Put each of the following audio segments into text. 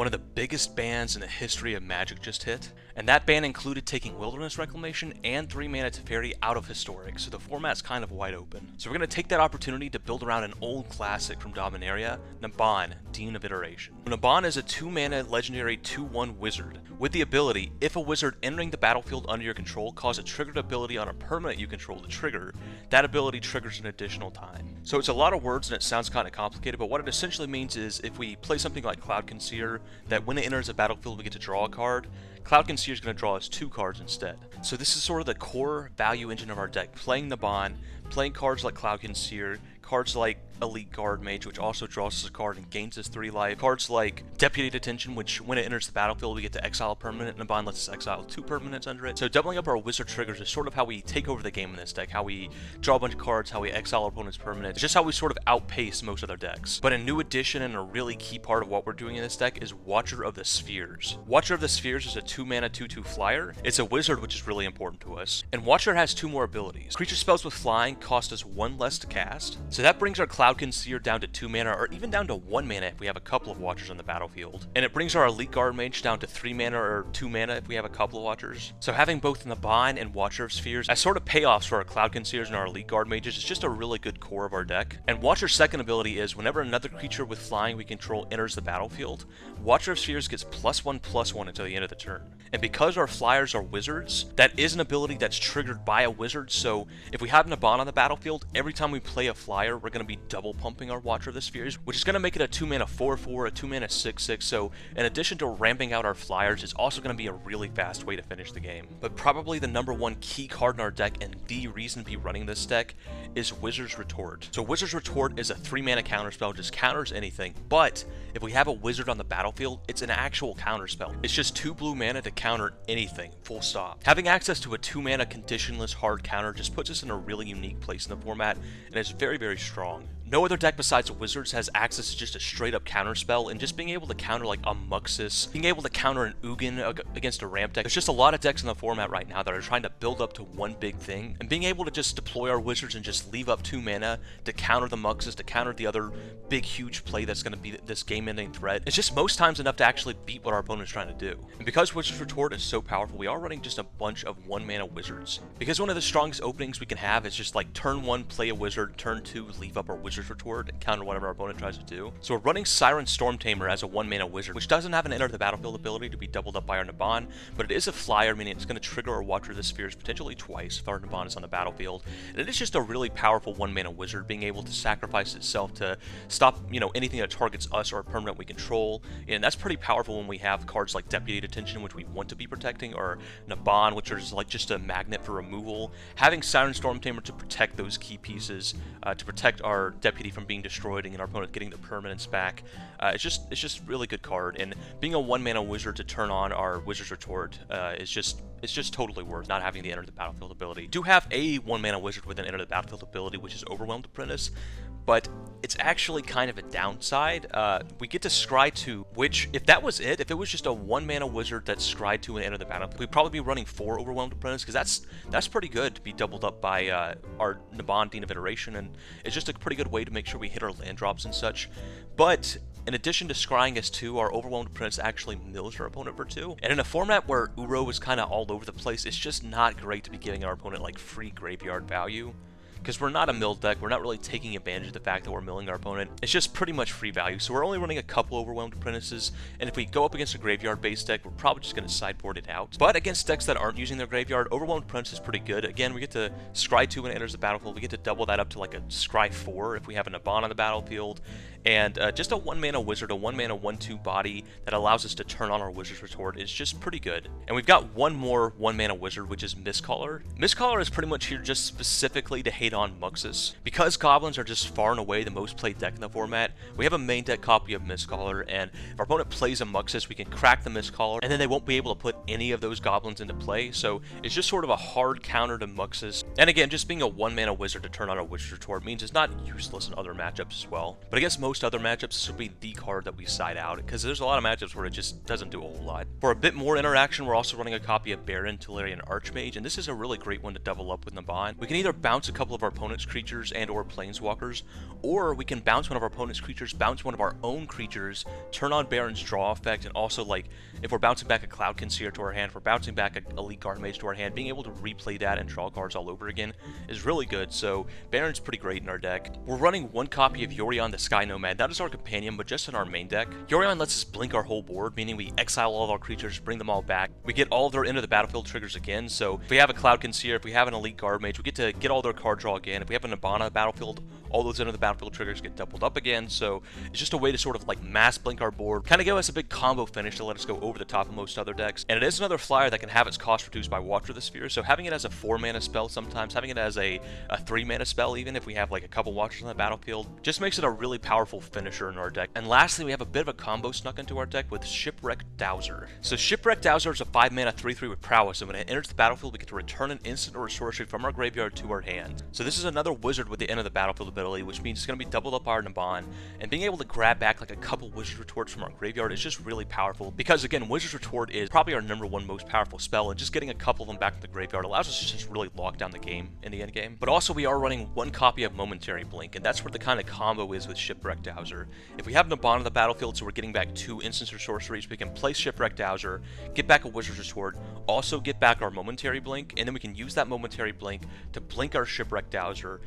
one of the biggest bans in the history of Magic just hit, and that ban included taking Wilderness Reclamation and 3-mana Teferi out of Historic, so the format's kind of wide open. So we're going to take that opportunity to build around an old classic from Dominaria, Naban, Dean of Iteration. Naban is a 2-mana legendary 2/1 wizard, with the ability, if a wizard entering the battlefield under your control causes a triggered ability on a permanent you control to trigger, that ability triggers an additional time. So it's a lot of words and it sounds kind of complicated, but what it essentially means is if we play something like Cloud Conceer, that when it enters a battlefield we get to draw a card, Cloud Conceer is going to draw us 2 cards instead. So this is sort of the core value engine of our deck, playing Naban, playing cards like Cloud Conceer, cards like Elite Guard Mage, which also draws us a card and gains us 3 life, cards like Deputy Detention, which when it enters the battlefield we get to exile a permanent, and Naban lets us exile 2 permanents under it. So doubling up our wizard triggers is sort of how we take over the game in this deck, how we draw a bunch of cards, how we exile our opponent's permanent. It's just how we sort of outpace most other decks. But a new addition and a really key part of what we're doing in this deck is Watcher of the Spheres. Watcher of the Spheres is a 2-mana 2/2 flyer. It's a wizard, which is really important to us. And Watcher has 2 more abilities. Creature spells with flying cost us 1 less to cast. So that brings our Cloud Conceer down to 2 mana, or even down to 1 mana if we have a couple of Watchers on the battlefield. And it brings our Elite Guard Mage down to 3 mana or 2 mana if we have a couple of Watchers. So having both Naban and Watcher of Spheres as sort of payoffs for our Cloud Conceers and our Elite Guard Mages is just a really good core of our deck. And Watcher's second ability is whenever another creature with flying we control enters the battlefield, Watcher of Spheres gets +1/+1 until the end of the turn. And because our flyers are wizards, that is an ability that's triggered by a wizard, so if we have Naban on the battlefield, every time we play a flyer, we're going to be double pumping our Watcher of the Spheres, which is going to make it a 2-mana 4/4, a 2-mana 6/6, so in addition to ramping out our flyers, it's also going to be a really fast way to finish the game. But probably the #1 key card in our deck, and the reason to be running this deck, is Wizard's Retort. So Wizard's Retort is a 3-mana counterspell, just counters anything, but if we have a wizard on the battlefield, it's an actual counterspell. It's just 2 blue mana to counter anything, full stop. Having access to a 2-mana conditionless hard counter just puts us in a really unique place in the format, and it's very, very strong. No other deck besides Wizards has access to just a straight up counter spell, and just being able to counter like a Muxus, being able to counter an Ugin against a ramp deck. There's just a lot of decks in the format right now that are trying to build up to one big thing, and being able to just deploy our Wizards and just leave up 2 mana to counter the Muxus, to counter the other big huge play that's going to be this game ending threat, it's just most times enough to actually beat what our opponent's trying to do. And because Wizard's Retort is so powerful, we are running just a bunch of 1-mana Wizards. Because one of the strongest openings we can have is just like turn 1 play a Wizard, turn 2 leave up our Wizard's Retort and counter whatever our opponent tries to do. So we're running Siren Stormtamer as a 1-mana wizard, which doesn't have an enter the battlefield ability to be doubled up by our Naban, but it is a flyer, meaning it's going to trigger our Watcher of the Spheres potentially twice if our Naban is on the battlefield. And it is just a really powerful 1-mana wizard, being able to sacrifice itself to stop, anything that targets us or a permanent we control. And that's pretty powerful when we have cards like Deputy Detention, which we want to be protecting, or Naban, which is like just a magnet for removal. Having Siren Stormtamer to protect those key pieces, to protect our Deputy from being destroyed and our opponent getting the permanents back. It's just really good card, and being a 1-mana wizard to turn on our Wizard's Retort is just totally worth not having the enter the battlefield ability. We do have a 1-mana wizard with an enter the battlefield ability, which is Overwhelmed Apprentice, but it's actually kind of a downside. We get to Scry 2, which, if that was it, if it was just a 1-mana wizard that Scry 2 and enter the battlefield, we'd probably be running 4 Overwhelmed Apprentice, because that's pretty good to be doubled up by our Naban Dean of Iteration, and it's just a pretty good way to make sure we hit our land drops and such. But in addition to scrying us 2, our Overwhelmed Apprentice actually mills our opponent for 2. And in a format where Uro is kind of all over the place, it's just not great to be giving our opponent like free graveyard value. Because we're not a mill deck, we're not really taking advantage of the fact that we're milling our opponent. It's just pretty much free value, so we're only running a couple Overwhelmed Apprentices, and if we go up against a graveyard-based deck, we're probably just going to sideboard it out. But against decks that aren't using their graveyard, Overwhelmed Apprentice is pretty good. Again, we get to Scry 2 when it enters the battlefield, we get to double that up to like a Scry 4 if we have a Naban on the battlefield, and just a 1-mana wizard, a 1-mana 1/2 body that allows us to turn on our Wizard's Retort is just pretty good. And we've got one more 1-mana wizard, which is Mistcaller. Mistcaller is pretty much here just specifically to hate on Muxus. Because goblins are just far and away the most played deck in the format, we have a main deck copy of Mistcaller, and if our opponent plays a Muxus, we can crack the Mistcaller, and then they won't be able to put any of those goblins into play, so it's just sort of a hard counter to Muxus. And again, just being a 1-mana wizard to turn on a Wizard's Retort means it's not useless in other matchups as well. But against most most other matchups, this will be the card that we side out, because there's a lot of matchups where it just doesn't do a whole lot. For a bit more interaction, we're also running a copy of Baron, Teferi, and Archmage, and this is a really great one to double up with Naban. We can either bounce a couple of our opponent's creatures and or planeswalkers, or we can bounce one of our opponent's creatures, bounce one of our own creatures, turn on Baron's draw effect, and also, like, if we're bouncing back a Cloud Concealer to our hand, if we're bouncing back an Elite Guardmage to our hand, being able to replay that and draw cards all over again is really good, so Baron's pretty great in our deck. We're running one copy of Yorion the Sky Nomad. That is our companion, but just in our main deck. Yorion lets us blink our whole board, meaning we exile all of our creatures, bring them all back. We get all of their into the battlefield triggers again, so if we have a Cloud Concealer, if we have an Elite Guardmage, we get to get all their card draw again. If we have a Naban on the battlefield, all those into the battlefield triggers get doubled up again, so it's just a way to sort of like mass blink our board, kind of give us a big combo finish to let us go over the top of most other decks. And it is another flyer that can have its cost reduced by Watcher the Sphere, so having it as a 4-mana spell sometimes, having it as a 3-mana spell even if we have like a couple Watchers on the battlefield, just makes it a really powerful finisher in our deck. And lastly, we have a bit of a combo snuck into our deck with Shipwreck Dowser. So Shipwreck Dowser is a 5-mana 3/3 with prowess, and when it enters the battlefield, we get to return an instant or a sorcery from our graveyard to our hand. So this is another wizard with the end of the battlefield ability, which means it's going to be doubled up our Naban, and being able to grab back like a couple Wizard's Retorts from our graveyard is just really powerful, because again, Wizard's Retort is probably our #1 most powerful spell, and just getting a couple of them back from the graveyard allows us to just really lock down the game in the end game. But also we are running one copy of Momentary Blink, and that's where the kind of combo is with Shipwreck Dowser. If we have Naban on the battlefield, so we're getting back 2 instants or sorceries, we can play Shipwreck Dowser, get back a Wizard's Retort, also get back our Momentary Blink, and then we can use that Momentary Blink to blink our Shipwreck Dowser.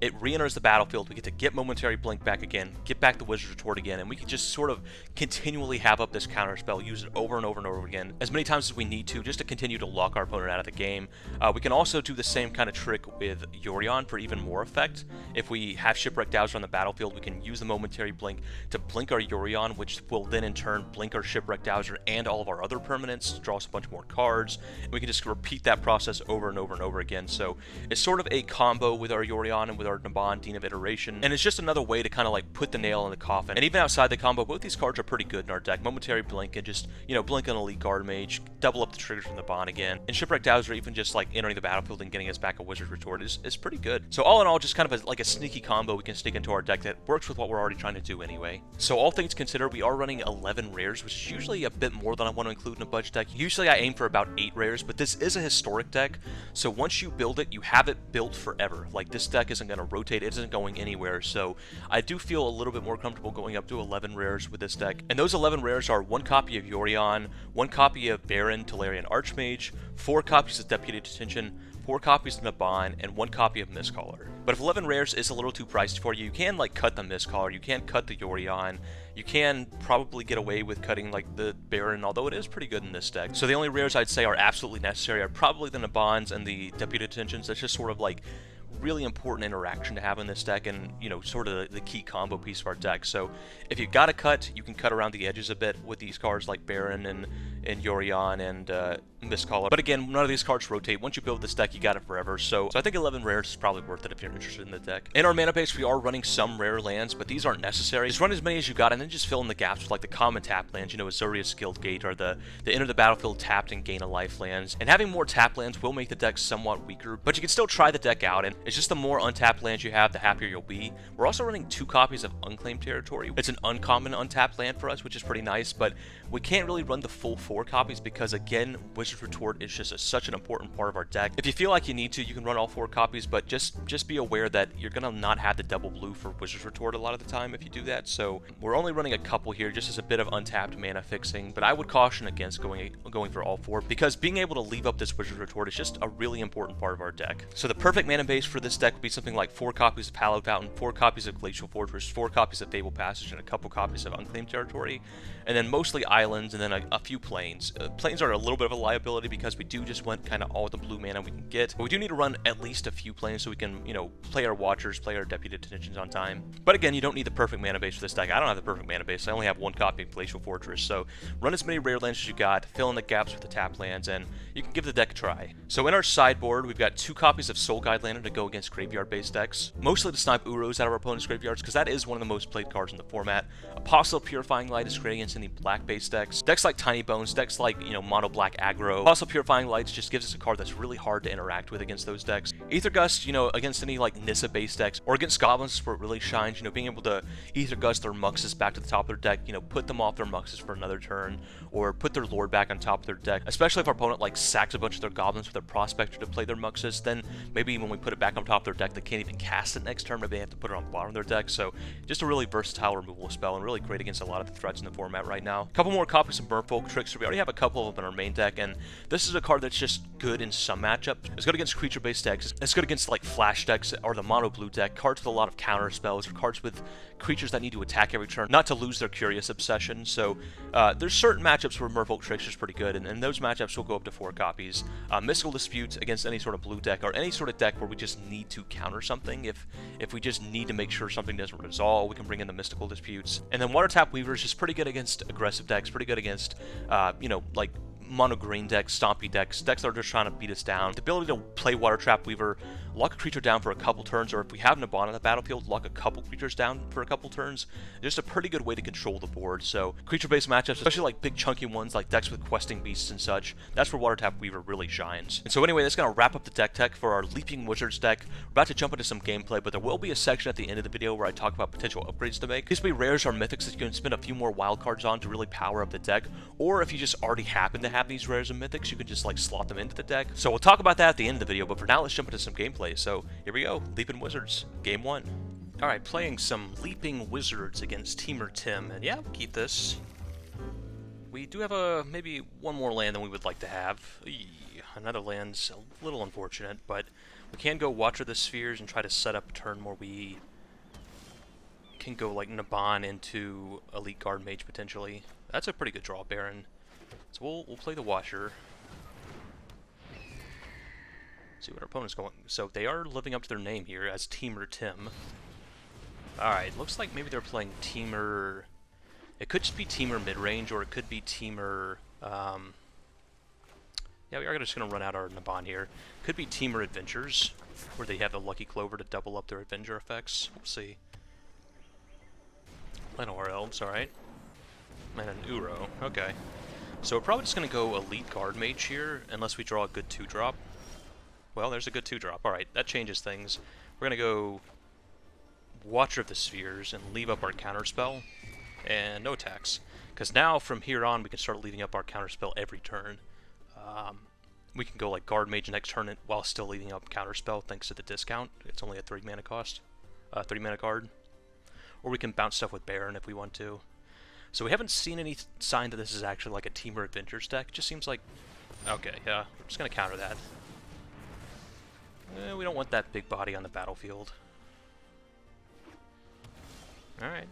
It re-enters the battlefield, we get to get Momentary Blink back again, get back the Wizard's Retort again, and we can just sort of continually have up this counter spell, use it over and over and over again, as many times as we need to, just to continue to lock our opponent out of the game. We can also do the same kind of trick with Yorion for even more effect. If we have Shipwreck Dowser on the battlefield, we can use the Momentary Blink to blink our Yorion, which will then in turn blink our Shipwreck Dowser and all of our other permanents, draw us a bunch more cards, and we can just repeat that process over and over and over again. So it's sort of a combo with our Yorion and with our Naban, Dean of Iteration, and it's just another way to kind of like put the nail in the coffin. And even outside the combo, both these cards are pretty good in our deck. Momentary Blink and just, you know, blink on Elite Guardmage, double up the triggers from the Naban again, and Shipwreck Dowser even just like entering the battlefield and getting us back a Wizard's Retort is pretty good. So all in all, just kind of like a sneaky combo we can sneak into our deck that works with what we're already trying to do anyway. So all things considered, we are running 11 rares, which is usually a bit more than I want to include in a budget deck. Usually I aim for about 8 rares, but this is a historic deck, so once you build it, you have it built forever. Like, this deck isn't going to rotate, it isn't going anywhere, so I do feel a little bit more comfortable going up to 11 rares with this deck. And those 11 rares are 1 copy of Yorion, 1 copy of Baron, Teferi, and Archmage, 4 copies of Deputy Detention, 4 copies of Naban, and 1 copy of Mistcaller. But if 11 rares is a little too pricey for you, you can like cut the Mistcaller, you can cut the Yorion, you can probably get away with cutting like the Baron, although it is pretty good in this deck. So the only rares I'd say are absolutely necessary are probably the Nabans and the Deputy Detentions. That's just sort of like really important interaction to have in this deck, and you know, sort of the key combo piece of our deck. So if you gotta cut, you can cut around the edges a bit with these cards like Baron and Yorion and Mistcaller. But again, none of these cards rotate. Once you build this deck, you got it forever. So I think 11 rares is probably worth it if you're interested in the deck. In our mana base, we are running some rare lands, but these aren't necessary. Just run as many as you got, and then just fill in the gaps with like the common tap lands, you know, Azuria's Guildgate, or the enter the battlefield tapped and gain a life lands. And having more tap lands will make the deck somewhat weaker, but you can still try the deck out, and it's just the more untapped lands you have, the happier you'll be. We're also running 2 copies of Unclaimed Territory. It's an uncommon untapped land for us, which is pretty nice, but we can't really run the full 4 copies because, again, Wizard's Retort is just such an important part of our deck. If you feel like you need to, you can run all 4 copies, but just be aware that you're gonna not have the double blue for Wizard's Retort a lot of the time if you do that. So we're only running a couple here just as a bit of untapped mana fixing, but I would caution against going for all 4, because being able to leave up this Wizard's Retort is just a really important part of our deck. So the perfect mana base for this deck would be something like 4 copies of Hallowed Fountain, 4 copies of Glacial Fortress, 4 copies of Fable Passage, and a couple copies of Unclaimed Territory, and then mostly islands, and then a few plains. Plains are a little bit of a liability because we do just want kind of all the blue mana we can get, but we do need to run at least a few plains so we can, you know, play our Watchers, play our Deputy Detentions on time. But again, you don't need the perfect mana base for this deck. I don't have the perfect mana base. I only have 1 copy of Glacial Fortress, so run as many rare lands as you got, fill in the gaps with the tap lands, and you can give the deck a try. So in our sideboard, we've got 2 copies of Soul Guide Lantern to go against graveyard-based decks, mostly to snipe Uros out of our opponent's graveyards, because that is one of the most played cards in the format. Apostle Purifying Light is great against any black-based decks. Decks like Tiny Bones, decks like, you know, Mono Black Aggro, Aggro. Also, Purifying Lights just gives us a card that's really hard to interact with against those decks. Aether Gust, you know, against any like Nissa-based decks, or against Goblins is where it really shines, you know, being able to Aether Gust their Muxus back to the top of their deck, you know, put them off their Muxus for another turn, or put their Lord back on top of their deck, especially if our opponent like sacks a bunch of their Goblins with their Prospector to play their Muxus, then maybe when we put it back on top of their deck, they can't even cast it next turn, maybe they have to put it on the bottom of their deck, so just a really versatile removal spell, and really great against a lot of the threats in the format right now. A couple more copies of Merfolk Trickster. We already have a couple of them in our main deck, and this is a card that's just good in some matchups. It's good against creature-based decks. It's good against like flash decks or the mono blue deck, cards with a lot of counter spells, or cards with creatures that need to attack every turn, not to lose their Curious Obsession. So there's certain matchups where Merfolk Trickster is pretty good, and those matchups will go up to 4 copies. Mystical Dispute against any sort of blue deck, or any sort of deck where we just need to counter something. If we just need to make sure something doesn't resolve, we can bring in the Mystical Disputes. And then Water Tap Weaver is just pretty good against aggressive decks, pretty good against, you know, like mono green decks, stompy decks that are just trying to beat us down. The ability to play Water Trap Weaver, lock a creature down for a couple turns, or if we have Naban on the battlefield, lock a couple creatures down for a couple turns. Just a pretty good way to control the board. So creature-based matchups, especially like big chunky ones like decks with questing beasts and such, that's where Water Tap Weaver really shines. And so anyway, that's going to wrap up the deck tech for our Leaping Wizards deck. We're about to jump into some gameplay, but there will be a section at the end of the video where I talk about potential upgrades to make. These will be rares or mythics that you can spend a few more wild cards on to really power up the deck, or if you just already happen to have these rares and mythics, you can just like slot them into the deck. So we'll talk about that at the end of the video, but for now let's jump into some gameplay. So here we go, Leaping Wizards, game 1. Alright, playing some Leaping Wizards against Teamer Tim, and yeah, we'll keep this. We do have maybe one more land than we would like to have. Eey, another land's a little unfortunate, but we can go Watcher the Spheres and try to set up a turn where we can go like Naban into Elite Guard Mage potentially. That's a pretty good draw, Baron. So we'll play the Watcher. See what our opponent's going. So they are living up to their name here as Teamer Tim. Alright, looks like maybe they're playing Teamer... It could just be Teamer midrange, or it could be Teamer... Yeah, we are just going to run out our Naban here. Could be Teamer Adventures, where they have a Lucky Clover to double up their Avenger effects. We'll see. Llanowar Elves, alright. And an Uro, okay. So we're probably just going to go Elite Guard Mage here, unless we draw a good 2-drop. Well, there's a good 2-drop. Alright, that changes things. We're going to go Watcher of the Spheres and leave up our counterspell, and no attacks. Because now, from here on, we can start leaving up our counterspell every turn. We can go like Guard Mage next turn while still leaving up counterspell thanks to the discount. It's only a 3 mana cost. 3 mana card. Or we can bounce stuff with Baron if we want to. So we haven't seen any sign that this is actually like a Teamer Adventures deck. It just seems like... Okay, yeah, we're just going to counter that. We don't want that big body on the battlefield. Alright.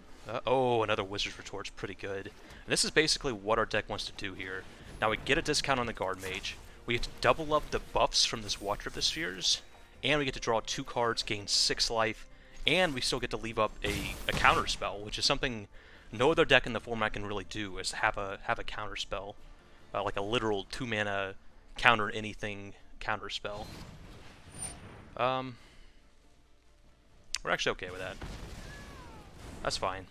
Oh, another Wizard's Retort's pretty good. And this is basically what our deck wants to do here. Now we get a discount on the Guard Mage. We have to double up the buffs from this Watcher of the Spheres. And we get to draw 2 cards, gain 6 life. And we still get to leave up a counter spell, which is something no other deck in the format can really do, is have a counter spell. Like a literal 2 mana counter anything counter spell. We're actually okay with that. That's fine.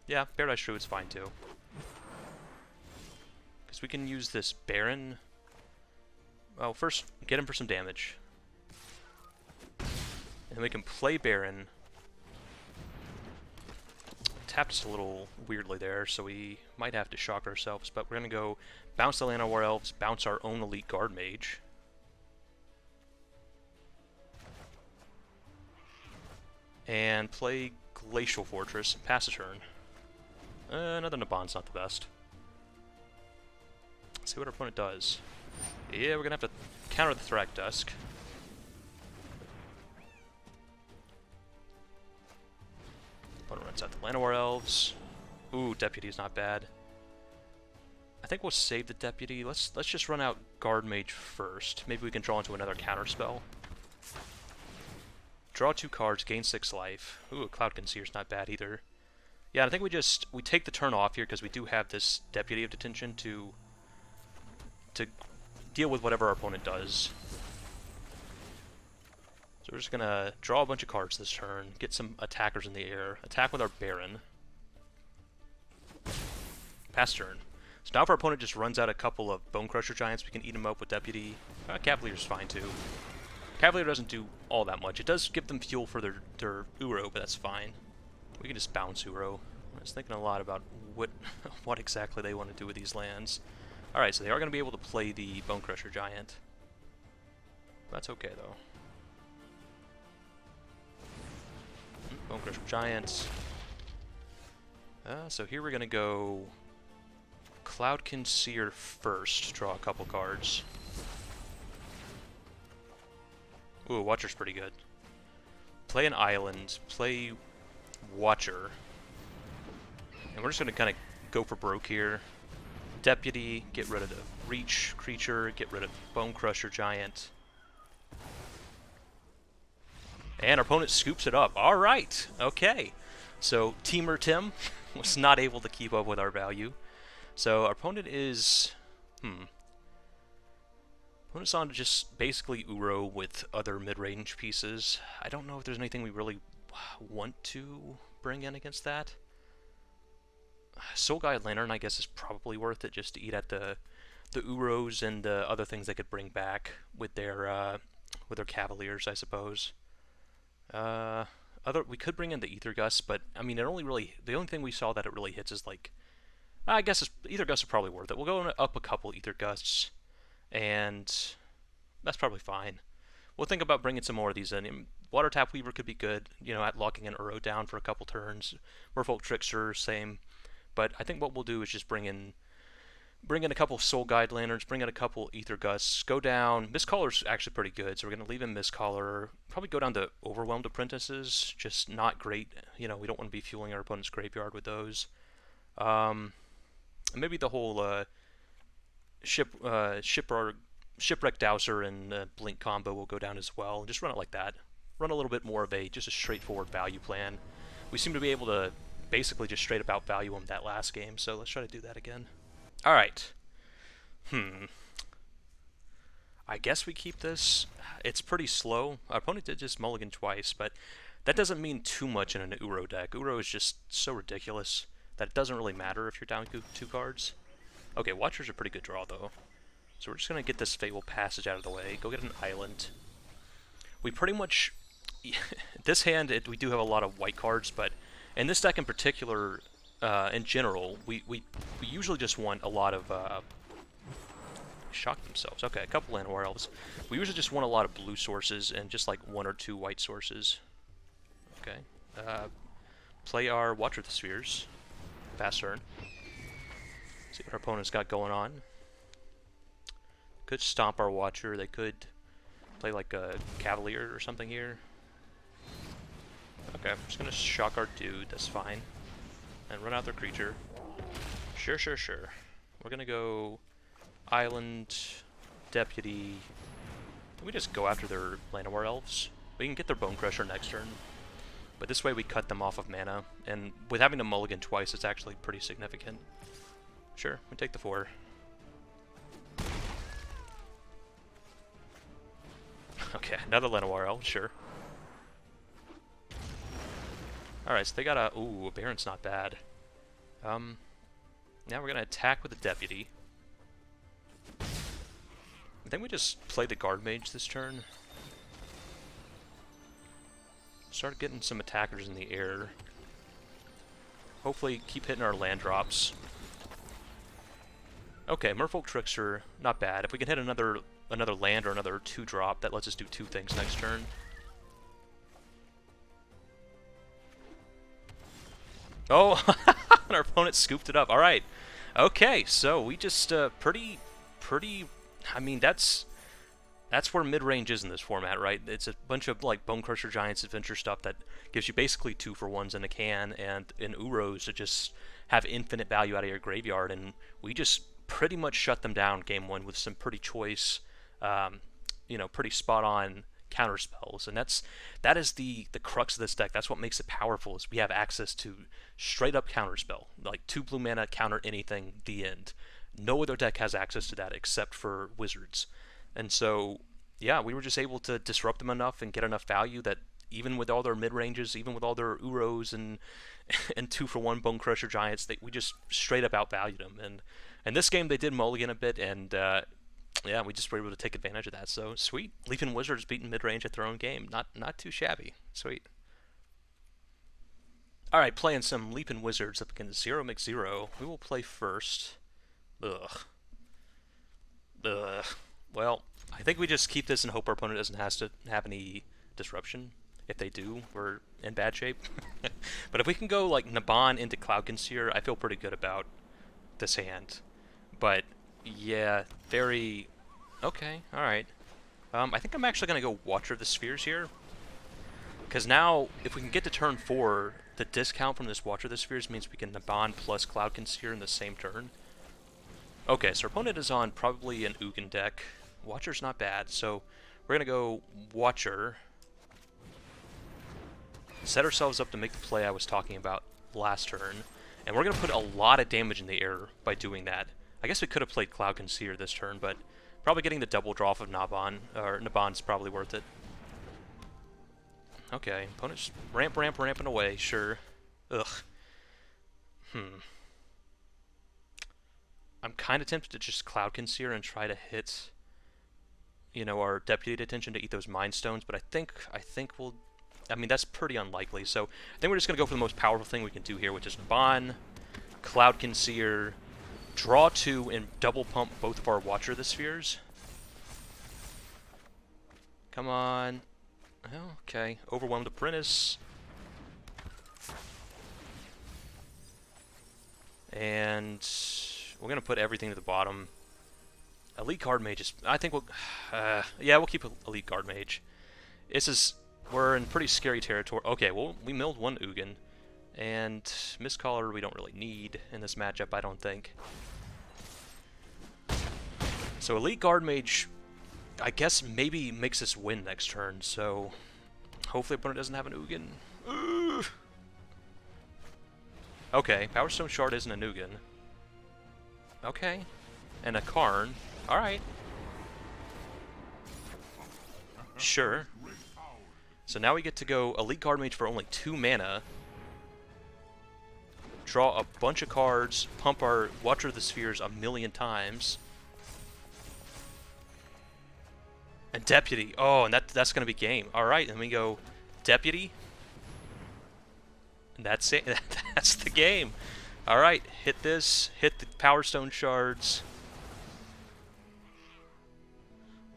Yeah, Paradise Druid's fine too. Because we can use this Baron. Well, first, get him for some damage. And then we can play Baron. Tapped just a little weirdly there, so we might have to shock ourselves, but we're going to go bounce the Llanowar Elves, bounce our own Elite Guard Mage. And play Glacial Fortress, pass a turn. Another Naban's not the best. Let's see what our opponent does. Yeah, we're going to have to counter the Thragtusk. Opponent runs out the Llanowar Elves. Ooh, Deputy's not bad. I think we'll save the Deputy. Let's just run out Guard Mage first. Maybe we can draw into another counter spell. Draw 2 cards, gain 6 life. Ooh, Cloud Conceal's not bad either. Yeah, I think we take the turn off here because we do have this Deputy of Detention to deal with whatever our opponent does. So we're just gonna draw a bunch of cards this turn, get some attackers in the air, attack with our Baron. Pass turn. So now if our opponent just runs out a couple of Bone Crusher Giants, we can eat them up with Deputy. Cavalier's fine too. Cavalier doesn't do all that much. It does give them fuel for their Uro, but that's fine. We can just bounce Uro. I was thinking a lot about what exactly they want to do with these lands. Alright, so they are going to be able to play the Bone Crusher Giant. That's okay, though. Bone Crusher Giant. So here we're going to go Cloudkin Seer first. Draw a couple cards. Ooh, Watcher's pretty good. Play an Island. Play Watcher. And we're just going to kind of go for broke here. Deputy, get rid of the Reach creature, get rid of Bone Crusher Giant. And our opponent scoops it up. Alright, okay. So, Teamer Tim was not able to keep up with our value. So, our opponent is... Opponent's on to just basically Uro with other mid-range pieces. I don't know if there's anything we really want to bring in against that. Soul Guide Lantern, I guess, is probably worth it just to eat at the Uros and the other things they could bring back with their Cavaliers, I suppose. We could bring in the Ether Gust, but I mean, the only thing we saw that it really hits is like, I guess Ether Gusts are probably worth it. We'll go up a couple Ether Gusts, and that's probably fine. We'll think about bringing some more of these in. Water Tap Weaver could be good, you know, at locking an Uro down for a couple turns. Merfolk Trickster, same. But I think what we'll do is just bring in a couple Soul Guide Lanterns, bring in a couple Ether Gusts, go down. Mistcaller's actually pretty good, so we're going to leave in Mistcaller. Probably go down to Overwhelmed Apprentices, just not great. You know, we don't want to be fueling our opponent's graveyard with those. Maybe the whole Shipwreck Dowser and Blink combo will go down as well. Just run it like that. Run a little bit more of just a straightforward value plan. We seem to be able to basically just straight up outvalue them that last game, so let's try to do that again. Alright. I guess we keep this. It's pretty slow. Our opponent did just mulligan twice, but that doesn't mean too much in an Uro deck. Uro is just so ridiculous that it doesn't really matter if you're down two cards. Okay, Watcher's a pretty good draw, though. So we're just going to get this Fateful Passage out of the way. Go get an island. We pretty much... this hand, we do have a lot of white cards, but in this deck in particular, in general, we usually just want a lot of... shock themselves. Okay, a couple Llanowar Elves. We usually just want a lot of blue sources and just like 1 or 2 white sources. Okay. Play our Watcher of the Spheres. Pass turn. See what our opponent's got going on. Could stomp our Watcher. They could play like a Cavalier or something here. Okay, I'm just gonna shock our dude. That's fine. And run out their creature. Sure. We're gonna go Island, Deputy. Can we just go after their Llanowar Elves? We can get their Bone Crusher next turn. But this way we cut them off of mana. And with having to mulligan twice, it's actually pretty significant. Sure, we take the 4. Okay, another Llanowar Elf, sure. Alright, so they got a... Ooh, a Baron's not bad. Now we're going to attack with a Deputy. I think we just play the Guard Mage this turn. Start getting some attackers in the air. Hopefully keep hitting our land drops. Okay, Merfolk Trickster, not bad. If we can hit another land or another 2-drop, that lets us do 2 things next turn. Oh, our opponent scooped it up. All right. Okay, so we just pretty. I mean, that's where mid-range is in this format, right? It's a bunch of like Bone Crusher Giants adventure stuff that gives you basically 2-for-1s in a can, and in Uros to just have infinite value out of your graveyard, and we just pretty much shut them down game 1 with some pretty choice, you know, pretty spot-on counter spells, and that is the crux of this deck. That's what makes it powerful, is we have access to straight up counter spell, like 2 blue mana, counter anything, the end. No other deck has access to that except for Wizards. And so, yeah, we were just able to disrupt them enough and get enough value that even with all their mid-ranges, even with all their Uros and and 2-for-1 Bone Crusher Giants, we just straight up outvalued them. And this game they did mulligan a bit, and yeah, we just were able to take advantage of that. So sweet. Leapin Wizards beating mid-range at their own game. Not too shabby. Sweet. Alright, playing some Leapin Wizards up against 0mx0. We will play first. Ugh. Well, I think we just keep this and hope our opponent doesn't have any disruption. If they do, we're in bad shape. But if we can go like Naban into Cloud Concealer, I feel pretty good about this hand. But yeah, very okay. All right. I think I'm actually gonna go Watcher of the Spheres here, because now if we can get to turn 4, the discount from this Watcher of the Spheres means we can Naban plus Cloud Concealer in the same turn. Okay, so our opponent is on probably an Ugin deck. Watcher's not bad, so we're gonna go Watcher. Set ourselves up to make the play I was talking about last turn, and we're going to put a lot of damage in the air by doing that. I guess we could have played Cloud Concealer this turn, but probably getting the double draw of Naban's probably worth it. Okay, opponent's ramping away, sure. Ugh. I'm kind of tempted to just Cloud Concealer and try to hit, you know, our Deputy Detention to eat those Mind Stones, but I think we'll... I mean, that's pretty unlikely, so I think we're just going to go for the most powerful thing we can do here, which is Naban, Cloud Concealer, draw 2, and double pump both of our Watcher of the Spheres. Come on. Oh, okay. Overwhelmed Apprentice. And we're going to put everything to the bottom. Elite Guard Mage is... I think we'll... yeah, we'll keep Elite Guard Mage. This is... We're in pretty scary territory. Okay, well, we milled one Ugin. And Mistcaller we don't really need in this matchup, I don't think. So Elite Guard Mage, I guess, maybe makes us win next turn, so... Hopefully opponent doesn't have an Ugin. Ugh. Okay, Power Stone Shard isn't an Ugin. Okay. And a Karn. Alright. Sure. So now we get to go Elite Guard Mage for only 2 mana. Draw a bunch of cards, pump our Watcher of the Spheres 1,000,000 times. And Deputy. Oh, and that's going to be game. Alright, then we go Deputy. And that's it. That's the game. Alright, hit this. Hit the Power Stone Shards.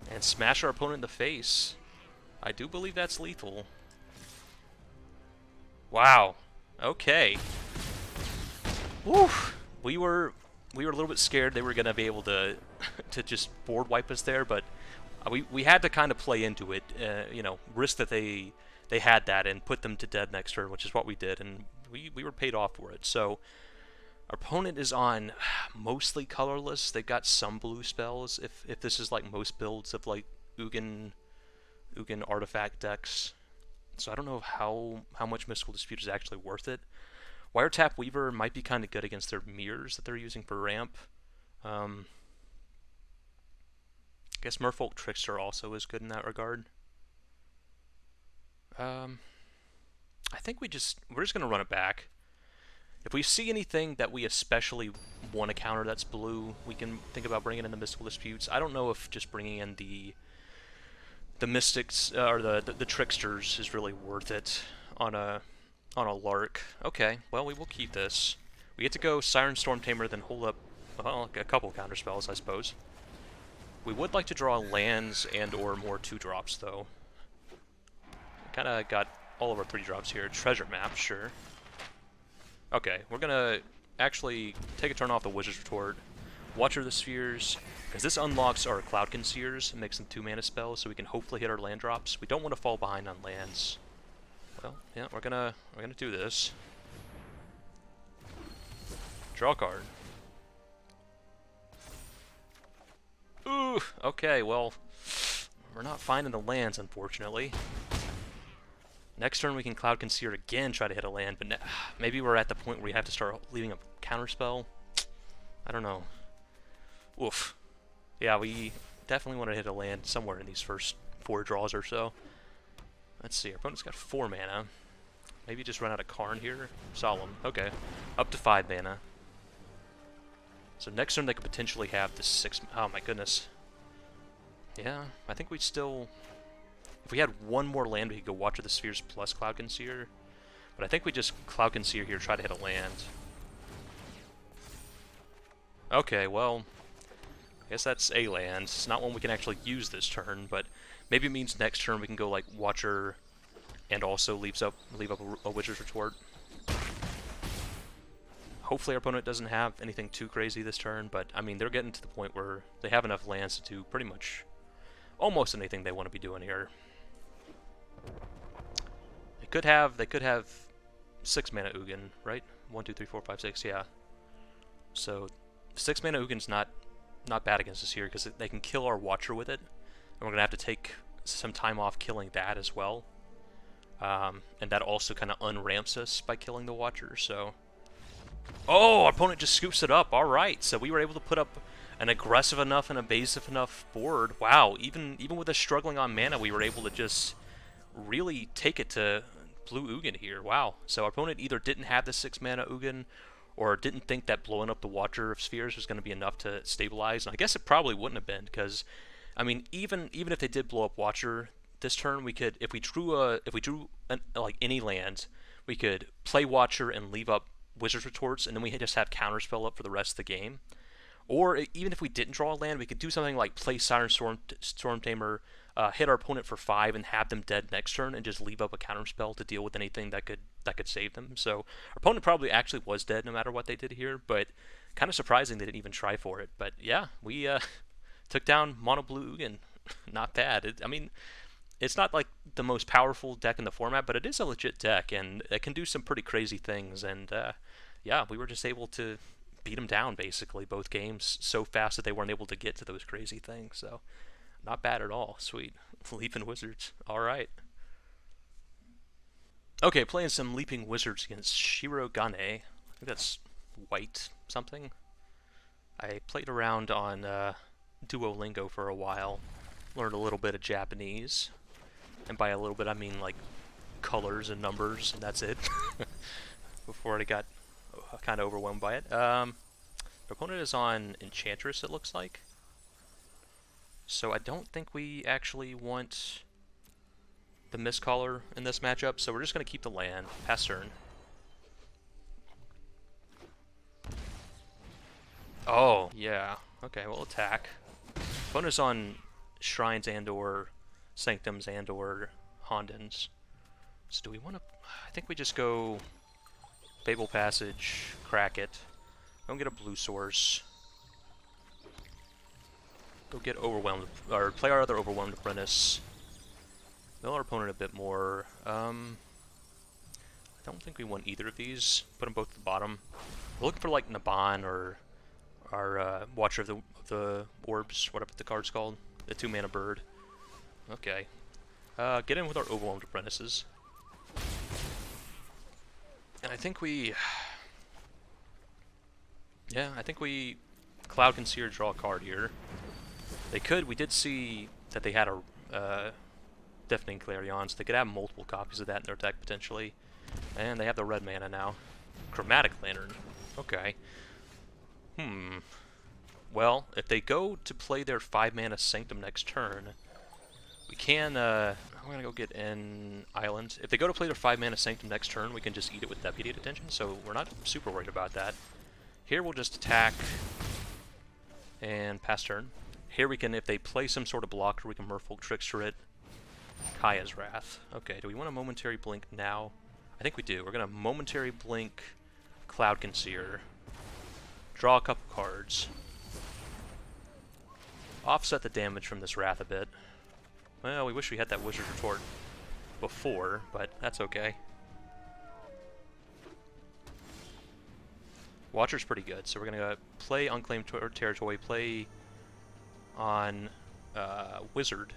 And smash our opponent in the face. I do believe that's lethal. Wow. Okay. Woo. We were a little bit scared they were going to be able to just board wipe us there, but we had to kind of play into it, you know, risk that they had that and put them to dead next turn, which is what we did, and we were paid off for it. So our opponent is on mostly colorless. They've got some blue spells. If this is like most builds of like Ugin artifact decks, so I don't know how much Mystical Dispute is actually worth it. Wiretap Weaver might be kind of good against their mirrors that they're using for ramp. I guess Merfolk Trickster also is good in that regard. I think we're just gonna run it back. If we see anything that we especially want to counter that's blue, we can think about bringing in the Mystical Disputes. I don't know if just bringing in the Mystics or the Tricksters is really worth it on a lark. Okay, well, we will keep this. We get to go Siren Storm Tamer, then hold up, well, a couple counter spells, I suppose. We would like to draw lands and or more 2-drops, though. Kind of got all of our 3-drops here. Treasure Map, sure. Okay, we're gonna actually take a turn off the Wizard's Retort. Watcher of the Spheres, because this unlocks our Cloud Concealers and makes them 2-mana spells, so we can hopefully hit our land drops. We don't want to fall behind on lands. Well, yeah, we're gonna do this. Draw a card. Ooh, okay, well, we're not finding the lands, unfortunately. Next turn we can Cloud Concealer again, try to hit a land, but maybe we're at the point where we have to start leaving a counterspell. I don't know. Oof. Yeah, we definitely want to hit a land somewhere in these first 4 draws or so. Let's see, our opponent's got 4 mana. Maybe just run out of Karn here? Solemn, okay. Up to 5 mana. So next turn they could potentially have the 6... Oh my goodness. Yeah, I think we still... If we had one more land, we could go Watcher of the Spheres plus Cloud Concealer. But I think we just Cloud Concealer here, try to hit a land. Okay, well... I guess that's a land. It's not one we can actually use this turn, but maybe it means next turn we can go like Watcher and also leave up a Wizard's Retort. Hopefully our opponent doesn't have anything too crazy this turn, but I mean they're getting to the point where they have enough lands to do pretty much almost anything they want to be doing here. They could have 6 mana Ugin, right? 1, 2, 3, 4, 5, 6, yeah. So 6 mana Ugin's not bad against us here because they can kill our Watcher with it, and we're gonna have to take some time off killing that as well. And that also kind of unramps us by killing the Watcher, so... Oh, our opponent just scoops it up. All right, so we were able to put up an aggressive enough and evasive enough board. Wow, even with us struggling on mana, we were able to just really take it to blue Ugin here. Wow. So our opponent either didn't have the 6 mana Ugin or didn't think that blowing up the Watcher of Spheres was going to be enough to stabilize. And I guess it probably wouldn't have been because, I mean, even if they did blow up Watcher this turn, we could, if we drew like any land, we could play Watcher and leave up Wizard's Retorts, and then we just have Counterspell up for the rest of the game. Or even if we didn't draw a land, we could do something like play Siren Storm Tamer, hit our opponent for 5 and have them dead next turn, and just leave up a Counterspell to deal with anything that could save them. So our opponent probably actually was dead no matter what they did here, but kind of surprising they didn't even try for it. But yeah, we took down Mono Blue Ugin. Not bad. I mean, it's not like the most powerful deck in the format, but it is a legit deck, and it can do some pretty crazy things. And yeah, we were just able to beat them down basically both games so fast that they weren't able to get to those crazy things. So not bad at all. Sweet. Leapin Wizards. All right. Okay, playing some Leaping Wizards against Shirogane. I think that's white something. I played around on Duolingo for a while. Learned a little bit of Japanese. And by a little bit, I mean like colors and numbers, and that's it. Before I got kind of overwhelmed by it. The opponent is on Enchantress, it looks like. So I don't think we actually want the Mistcaller in this matchup, so we're just going to keep the land. Pass turn. Oh, yeah. Okay, we'll attack. Opponent's on Shrines and/or Sanctums and/or Hondens. So do we want to... I think we just go Babel Passage, crack it. Don't get a blue source. Go get Overwhelmed, or play our other Overwhelmed Apprentice. Mill our opponent a bit more. I don't think we want either of these. Put them both at the bottom. We're looking for like Naban or our Watcher of the Orbs, whatever the card's called. The 2-mana bird. Okay. Get in with our Overwhelmed Apprentices. And I think we... Yeah, I think we Cloud Concealer, draw a card here. They could, we did see that they had a Deafening Clarion, so they could have multiple copies of that in their deck potentially. And they have the red mana now. Chromatic Lantern. Okay. Well, if they go to play their 5-mana Sanctum next turn, we can, I'm gonna go get an island. If they go to play their 5-mana Sanctum next turn, we can just eat it with Deputy Detention, so we're not super worried about that. Here we'll just attack and pass turn. Here we can, if they play some sort of blocker, we can Merfolk Trickster it. Kaya's Wrath. Okay, do we want a Momentary Blink now? I think we do. We're gonna Momentary Blink Cloud Concealer. Draw a couple cards. Offset the damage from this Wrath a bit. Well, we wish we had that Wizard Retort before, but that's okay. Watcher's pretty good, so we're gonna play Unclaimed Territory, play on Wizard.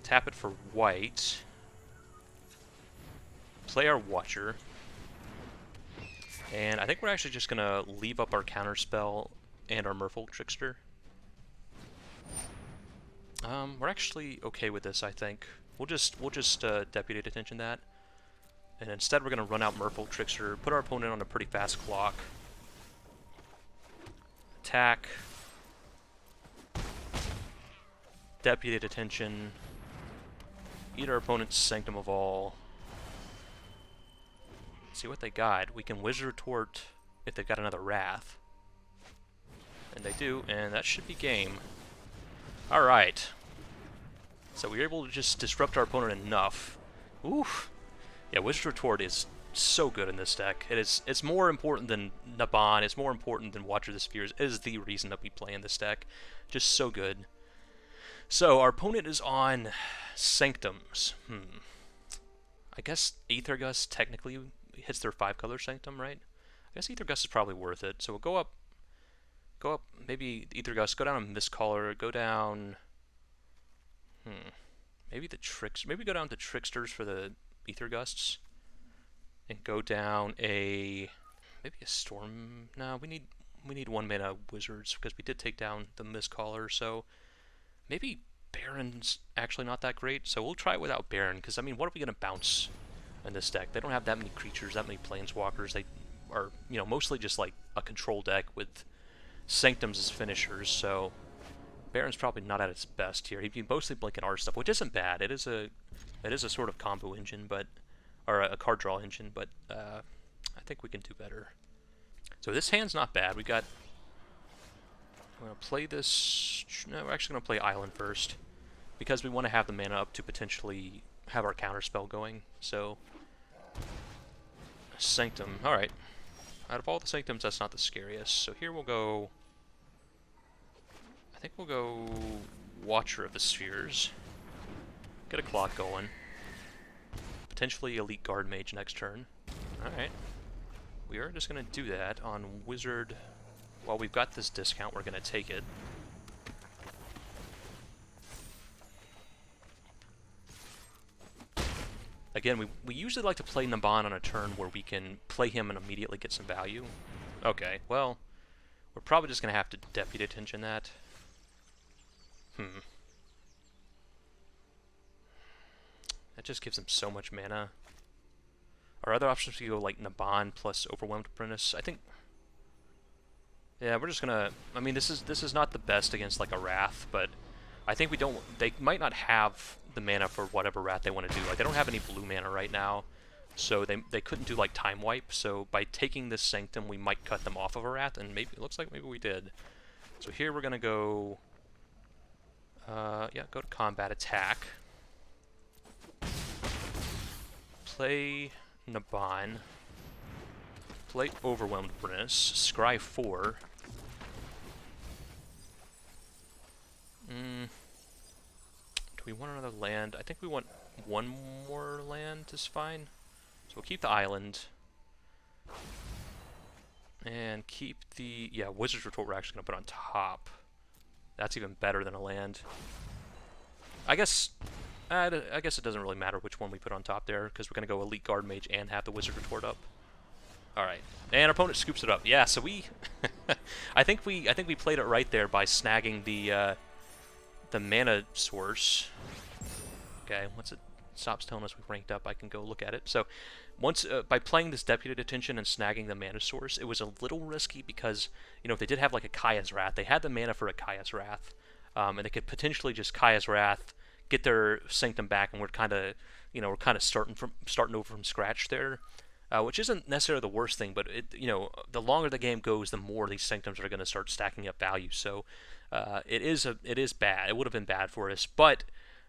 Tap it for white. Play our Watcher. And I think we're actually just gonna leave up our Counterspell and our Merfolk Trickster. We're actually okay with this, I think. We'll just deputy attention that. And instead we're going to run out Merfolk Trickster, put our opponent on a pretty fast clock. Attack. Deputy attention. Eat our opponent's Sanctum of All. See what they got. We can Wizard Retort if they've got another Wrath. And they do, and that should be game. Alright. So we were able to just disrupt our opponent enough. Oof. Yeah, Wizard Retort is so good in this deck. It's more important than Naban, it's more important than Watcher of the Spheres. It is the reason that we play in this deck. Just so good. So, our opponent is on Sanctums. I guess Aether Gust technically hits their 5-color Sanctum, right? I guess Aether Gust is probably worth it. So we'll go up, maybe Aether Gust, go down a Mistcaller, go down, maybe go down to Tricksters for the Aether Gusts, and go down maybe a Storm. No, we need 1 mana Wizards because we did take down the Mistcaller. So maybe Baron's actually not that great. So we'll try it without Baron because I mean, what are we gonna bounce in this deck? They don't have that many creatures, that many Planeswalkers. They are mostly just like a control deck with Sanctums as finishers. So Baron's probably not at its best here. He'd be mostly blinking our stuff, which isn't bad. It is a sort of combo engine, or a card draw engine, but I think we can do better. So this hand's not bad. I'm going to play this. No, we're actually going to play Island first because we want to have the mana up to potentially have our counterspell going. So Sanctum. All right. Out of all the Sanctums, that's not the scariest. So here we'll go. I think we'll go Watcher of the Spheres. Get a clock going. Potentially Elite Guard Mage next turn. Alright. We are just going to do that on Wizard. While we've got this discount, we're going to take it. Again, we usually like to play Naban on a turn where we can play him and immediately get some value. Okay, well, we're probably just going to have to Deputy Attention that. That just gives him so much mana. Our other options we go like Naban plus Overwhelmed Apprentice. I think. Yeah, we're just gonna. I mean, this is not the best against like a Wrath, but I think we don't. They might not have the mana for whatever Wrath they want to do. Like they don't have any blue mana right now, so they couldn't do like Time Wipe. So by taking this Sanctum, we might cut them off of a Wrath, and maybe it looks like maybe we did. So here we're gonna go. Yeah, go to combat attack. Play Naban. Play Overwhelmed Apprentice. Scry 4. Do we want another land? I think we want 1 more land is fine. So we'll keep the island. And keep the... Yeah, Wizard's Retort we're actually going to put on top. That's even better than a land. I guess it doesn't really matter which one we put on top there, because we're going to go Elite Guard Mage and have the Wizard Retort up. Alright. And our opponent scoops it up. Yeah, so we... I think we played it right there by snagging the mana source. Okay, once it stops telling us we've ranked up, I can go look at it. So, once by playing this Deputy Attention and snagging the mana source, it was a little risky because, if they did have like a Kaya's Wrath, they had the mana for a Kaya's Wrath, and they could potentially just Kaya's Wrath, get their Sanctum back, and we're kind of, starting over from scratch there, which isn't necessarily the worst thing, but the longer the game goes, the more these Sanctums are going to start stacking up value. So, it is bad. It would have been bad for us, but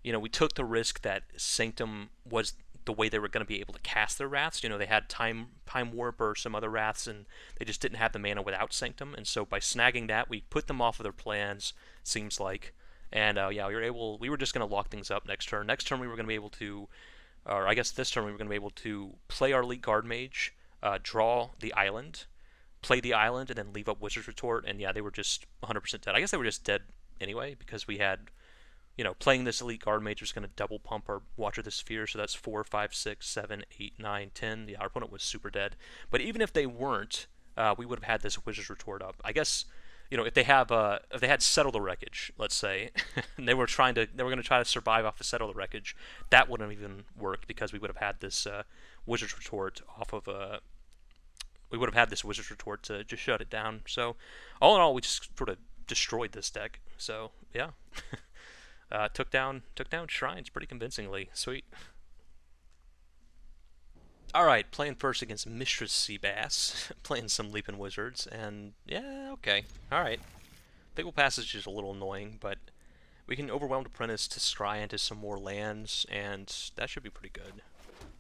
we took the risk that Sanctum was the way they were going to be able to cast their Wraths. They had Time Warp or some other Wraths, and they just didn't have the mana without Sanctum. And so by snagging that, we put them off of their plans, seems like. And yeah, we were just going to lock things up next turn. Next turn we were going to be able to, or I guess this turn we were going to be able to play our Elite Guard Mage, draw the island, play the island, and then leave up Wizard's Retort. And yeah, they were just 100% dead. I guess they were just dead anyway, because we had... playing this Elite Guard Mage is going to double pump our Watcher of the Sphere, so that's 4, 5, 6, 7, 8, 9, 10. Yeah, our opponent was super dead. But even if they weren't, we would have had this Wizard's Retort up. I guess, you know, if they had Settle the Wreckage, let's say, and they were going to try to survive off of Settle the Wreckage, that wouldn't have even worked because we would have had this Wizard's Retort off of we would have had this Wizard's Retort to just shut it down. So, all in all, we just sort of destroyed this deck. So, yeah. Took down Shrines pretty convincingly. Sweet. Alright, playing first against Mistress Seabass. Playing some Leapin Wizards, and yeah, okay. Alright. Fable Passage is a little annoying, but we can Overwhelmed Apprentice to scry into some more lands, and that should be pretty good.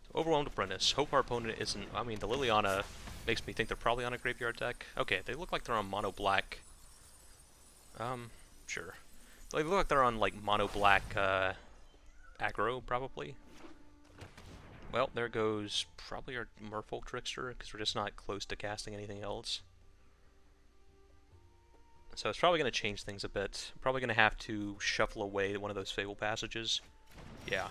So, Overwhelmed Apprentice. Hope our opponent isn't... I mean, the Liliana makes me think they're probably on a graveyard deck. Okay, they look like they're on mono black. Sure. They look like they're on, like, mono black aggro, probably. Well, there goes probably our Merfolk Trickster, because we're just not close to casting anything else. So it's probably going to change things a bit. Probably going to have to shuffle away one of those Fable Passages. Yeah.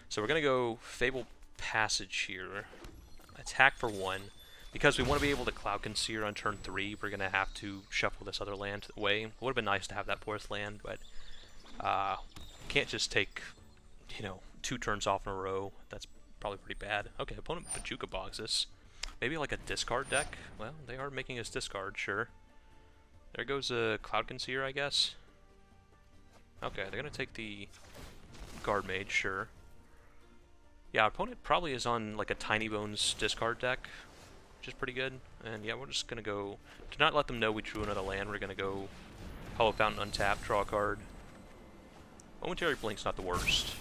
So we're going to go Fable Passage here. Attack for 1. Because we want to be able to Cloud Conceal on turn 3, we're going to have to shuffle this other land away. It would have been nice to have that 4th land, but can't just take, you know, 2 turns off in a row. That's probably pretty bad. Okay, opponent Bajuka Bogs us. Maybe like a discard deck? Well, they are making us discard, sure. There goes a Cloud Conceal, I guess. Okay, they're going to take the Guard Mage, sure. Yeah, our opponent probably is on like a Tiny Bones discard deck, which is pretty good. And yeah, we're just going to go... To not let them know we drew another land, we're going to go Hollow Fountain untap, draw a card. Momentary Blink's not the worst.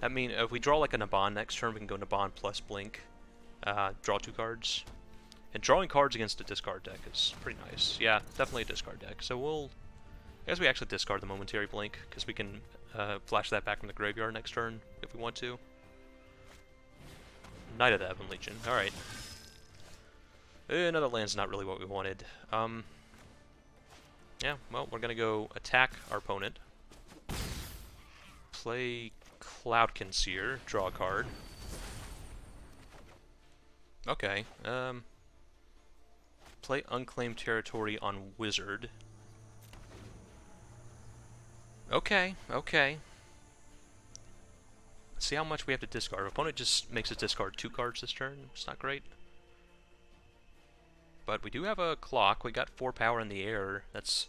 I mean, if we draw like a Naban next turn, we can go Naban plus Blink, draw 2 cards. And drawing cards against a discard deck is pretty nice. Yeah, definitely a discard deck. So we'll... I guess we actually discard the Momentary Blink, because we can flash that back from the graveyard next turn, if we want to. Knight of the Ebon Legion. Alright. Another land's not really what we wanted. Yeah, well, we're gonna go attack our opponent. Play Cloud Conceal, draw a card. Okay, play Unclaimed Territory on Wizard. Okay, okay. See how much we have to discard. Opponent just makes us discard 2 cards this turn. It's not great. But we do have a clock. We got 4 power in the air. That's...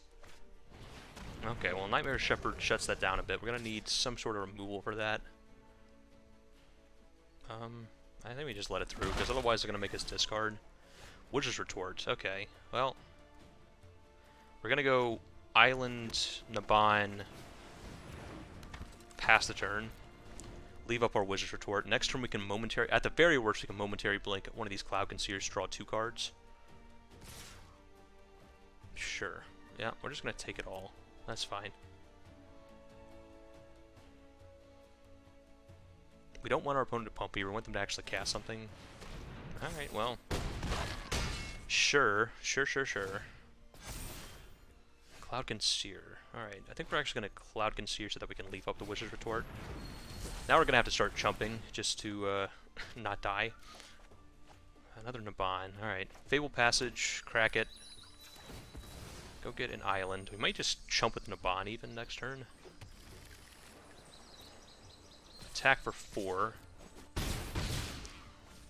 Okay, well, Nightmare Shepherd shuts that down a bit. We're going to need some sort of removal for that. I think we just let it through, because otherwise they're going to make us discard. Wizard's Retort. Okay, well... We're going to go Island, Naban, pass the turn. Leave up our Wizard's Retort. Next turn we can momentary... At the very worst, we can momentary blink one of these Cloud Concealers, draw 2 cards. Sure. Yeah, we're just going to take it all. That's fine. We don't want our opponent to pump here. We want them to actually cast something. Alright, well. Sure. Sure. Cloud Conceal. Alright, I think we're actually going to Cloud Conceal so that we can leaf up the Wizard's Retort. Now we're going to have to start chumping just to not die. Another Naban. Alright, Fable Passage, crack it. Go get an island. We might just chump with Naban even next turn. Attack for 4.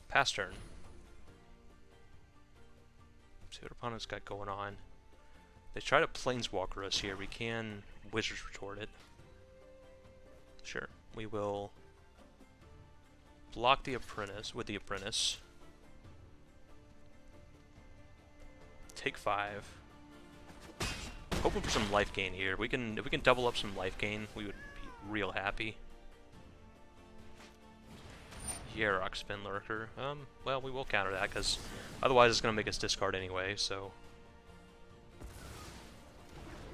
Pass turn. See what opponent's got going on. They try to Planeswalker us here. We can Wizard's Retort it. Sure. We will block the Apprentice with the Apprentice. Take 5. Hoping for some life gain here. If we can double up some life gain, we would be real happy. Yarok Spin Lurker. Well, we will counter that, because otherwise it's going to make us discard anyway, so...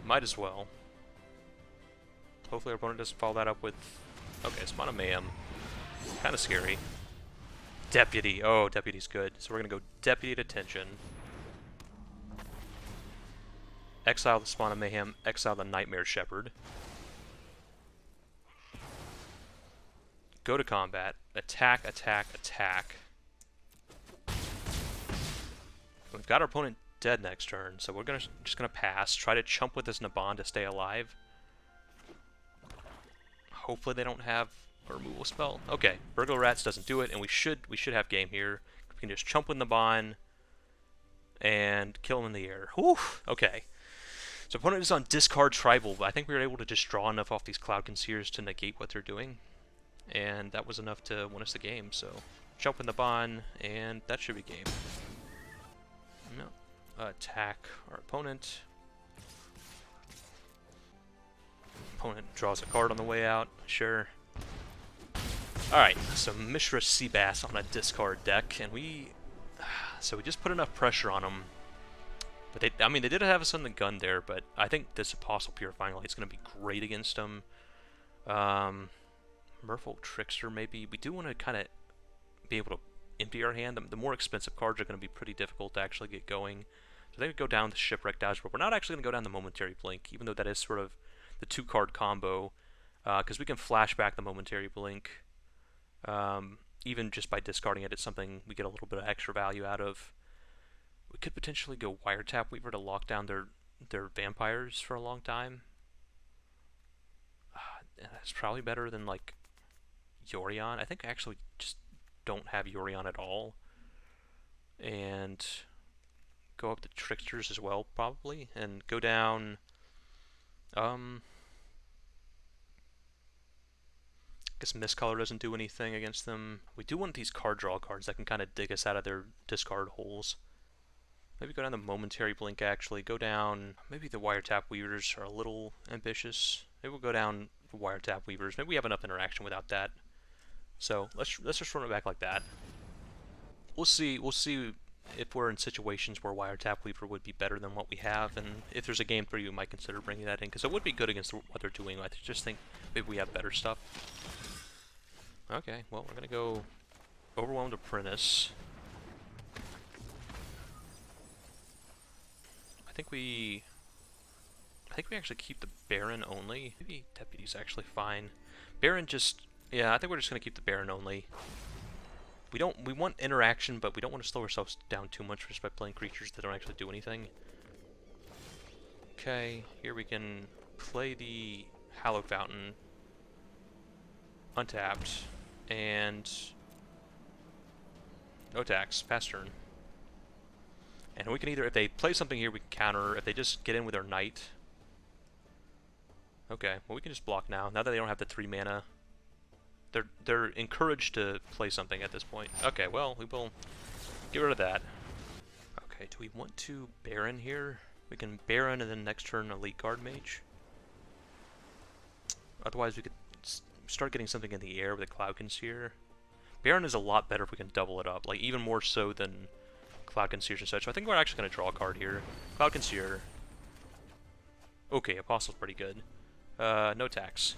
Might as well. Hopefully our opponent doesn't follow that up with... Okay, Spawn of Mayhem. Kind of scary. Deputy. Oh, Deputy's good. So we're going to go Deputy Detention. Exile the Spawn of Mayhem. Exile the Nightmare Shepherd. Go to combat. Attack. We've got our opponent dead next turn, so we're just gonna pass. Try to chump with this Naban to stay alive. Hopefully they don't have a removal spell. Okay, Burglar Rats doesn't do it, and we should have game here. We can just chump with Naban and kill him in the air. Whew, okay. So opponent is on discard tribal, but I think we were able to just draw enough off these Cloud Concealers to negate what they're doing. And that was enough to win us the game, so jump in the Naban, and that should be game. No. Attack our opponent. Opponent draws a card on the way out, sure. Alright, so Mishra Seabass on a discard deck, and we just put enough pressure on them. But they did have us on the gun there, but I think this Apostle Purifying Light is going to be great against them. Merfolk Trickster, maybe. We do want to kind of be able to empty our hand. The more expensive cards are going to be pretty difficult to actually get going. So they would go down the Shipwreck Dowser, but we're not actually going to go down the Momentary Blink, even though that is sort of the 2-card combo, because we can flash back the Momentary Blink. Even just by discarding it, it's something we get a little bit of extra value out of. We could potentially go Wiretap Weaver to lock down their vampires for a long time. That's probably better than, like, Yorion. I think I actually just don't have Yorion at all. And go up the Tricksters as well, probably. And go down... I guess Mistcolor doesn't do anything against them. We do want these card draw cards that can kind of dig us out of their discard holes. Maybe go down the Momentary Blink, actually. Go down... Maybe the Wiretap Weavers are a little ambitious. Maybe we'll go down the Wiretap Weavers. Maybe we have enough interaction without that. So, let's just run it back like that. We'll see if we're in situations where Wiretap Weaver would be better than what we have, and if there's a game 3, we might consider bringing that in, because it would be good against what they're doing. I just think maybe we have better stuff. Okay, well, we're going to go Overwhelmed Apprentice. I think we actually keep the Baron only. Maybe Deputy's actually fine. Baron just... Yeah, I think we're just going to keep the Baron only. We want interaction, but we don't want to slow ourselves down too much just by playing creatures that don't actually do anything. Okay, here we can play the Hallowed Fountain. Untapped. And... no attacks. Pass turn. And we can either, if they play something here, we can counter. If they just get in with their Knight... Okay, well we can just block now. Now that they don't have the 3 mana, they're encouraged to play something at this point. Okay, well we will get rid of that. Okay, do we want to Baron here? We can Baron and then next turn Elite Guard Mage. Otherwise we could start getting something in the air with a Cloud Concealer. Baron is a lot better if we can double it up, like even more so than Cloud Concealers and such. So I think we're actually going to draw a card here. Cloud Concealer. Okay, Apostle's pretty good. No tax.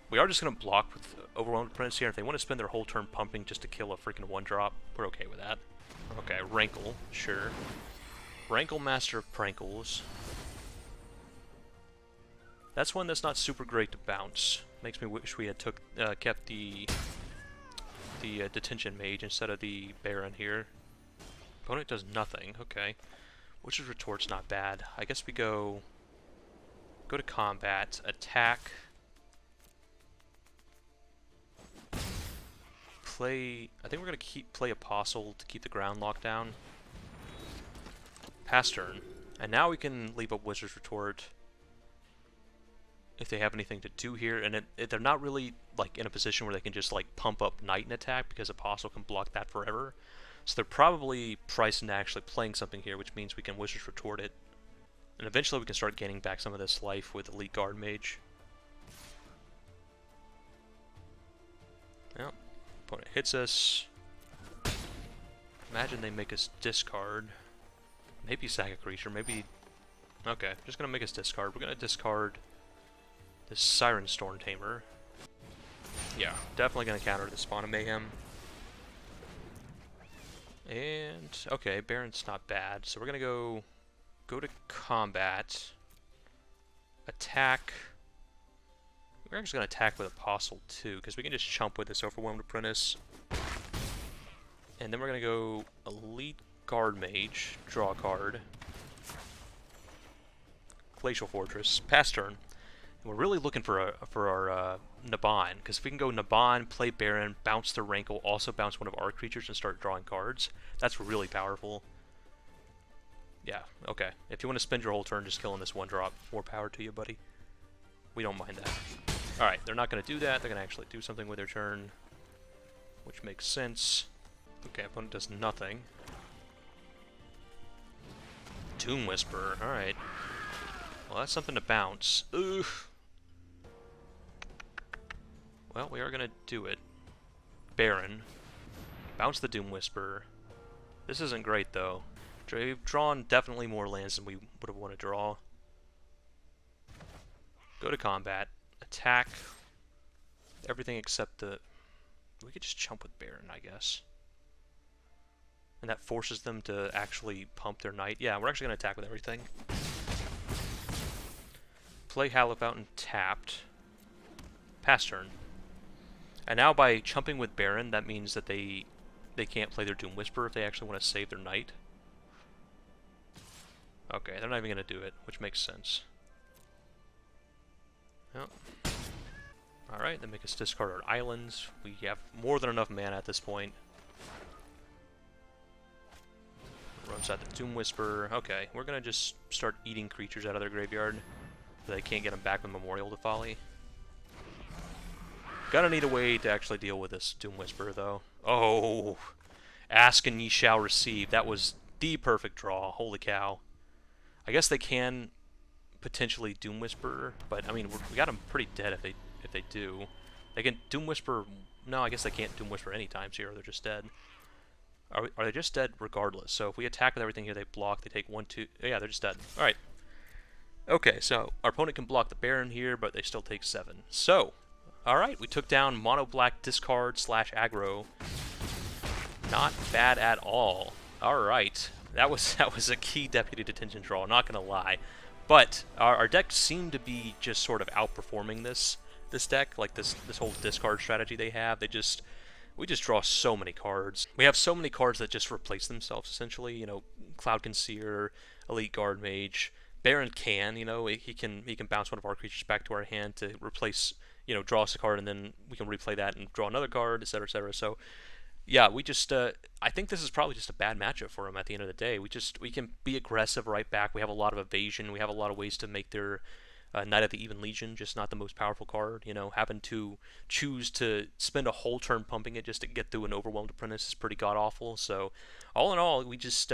We are just going to block with Overwhelmed Apprentice here. If they want to spend their whole turn pumping just to kill a freaking 1-drop, we're okay with that. Okay, Rankle, sure. Rankle, Master of Prankles. That's one that's not super great to bounce. Makes me wish we had kept the Detention Mage instead of the Baron here. Opponent does nothing, okay. Witch's Retort's not bad. I guess we go to combat, attack, play... I think we're going to play Apostle to keep the ground locked down. Pass turn. And now we can leave up Wizard's Retort if they have anything to do here. And they're not really like in a position where they can just like pump up Knight and attack, because Apostle can block that forever. So they're probably priced into actually playing something here, which means we can Wizard's Retort it. And eventually we can start gaining back some of this life with Elite Guard Mage. Well, opponent hits us. Imagine they make us discard. Maybe sack a creature, maybe... Okay, just gonna make us discard. We're gonna discard this Siren Storm Tamer. Yeah, definitely gonna counter the Spawn of Mayhem. And, okay, Baron's not bad, so we're gonna go to combat, attack. We're actually going to attack with Apostle too, because we can just chump with this Overwhelmed Apprentice. And then we're going to go Elite Guard Mage, draw a card. Glacial Fortress, pass turn. And we're really looking for our Naban, because if we can go Naban, play Baron, bounce the Rankle, also bounce one of our creatures and start drawing cards, that's really powerful. Yeah, okay. If you want to spend your whole turn just killing this one drop, more power to you, buddy. We don't mind that. Alright, they're not going to do that. They're going to actually do something with their turn, which makes sense. Okay, opponent does nothing. Doom Whisperer, alright. Well, that's something to bounce. Oof. Well, we are going to do it. Baron. Bounce the Doom Whisperer. This isn't great, though. We've drawn definitely more lands than we would have wanted to draw. Go to combat. Attack. Everything except the... We could just jump with Baron, I guess. And that forces them to actually pump their knight. Yeah, we're actually going to attack with everything. Play Hallowed Fountain tapped. Pass turn. And now by chumping with Baron, that means that they can't play their Doom Whisperer if they actually want to save their knight. Okay, they're not even going to do it, which makes sense. Yep. Alright, then make us discard our islands. We have more than enough mana at this point. Runs out the Doom Whisperer. Okay, we're going to just start eating creatures out of their graveyard. So they can't get them back with Memorial to Folly. Gotta need a way to actually deal with this Doom Whisperer, though. Oh! Ask and ye shall receive. That was the perfect draw. Holy cow. I guess they can potentially Doom Whisperer, but I mean we got them pretty dead if they do. They can Doom Whisper. No, I guess they can't Doom Whisper any times here. They're just dead. Are they just dead regardless? So if we attack with everything here, they block. They take 1, 2. Yeah, they're just dead. All right. Okay, so our opponent can block the Baron here, but they still take 7. So, all right, we took down mono black discard / aggro. Not bad at all. All right. That was a key deputy detention draw, not gonna lie. But our deck seemed to be just sort of outperforming this deck, like this whole discard strategy they have. We just draw so many cards. We have so many cards that just replace themselves essentially. You know, Cloud Concealer, Elite Guard Mage, Baron can, you know, he can bounce one of our creatures back to our hand to replace, you know, draw us a card, and then we can replay that and draw another card, etc., etc. So. Yeah, we just, I think this is probably just a bad matchup for them at the end of the day. We can be aggressive right back. We have a lot of evasion. We have a lot of ways to make their Knight of the Even Legion just not the most powerful card. You know, having to choose to spend a whole turn pumping it just to get through an Overwhelmed Apprentice is pretty god-awful. So, all in all, we just,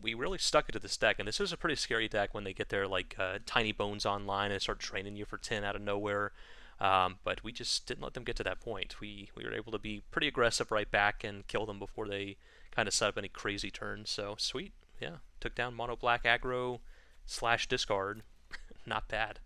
we really stuck it to this deck. And this is a pretty scary deck when they get their, like, Tiny Bones online and start training you for 10 out of nowhere. But we just didn't let them get to that point. We were able to be pretty aggressive right back and kill them before they kind of set up any crazy turns. So, sweet. Yeah. Took down mono black aggro / discard. Not bad.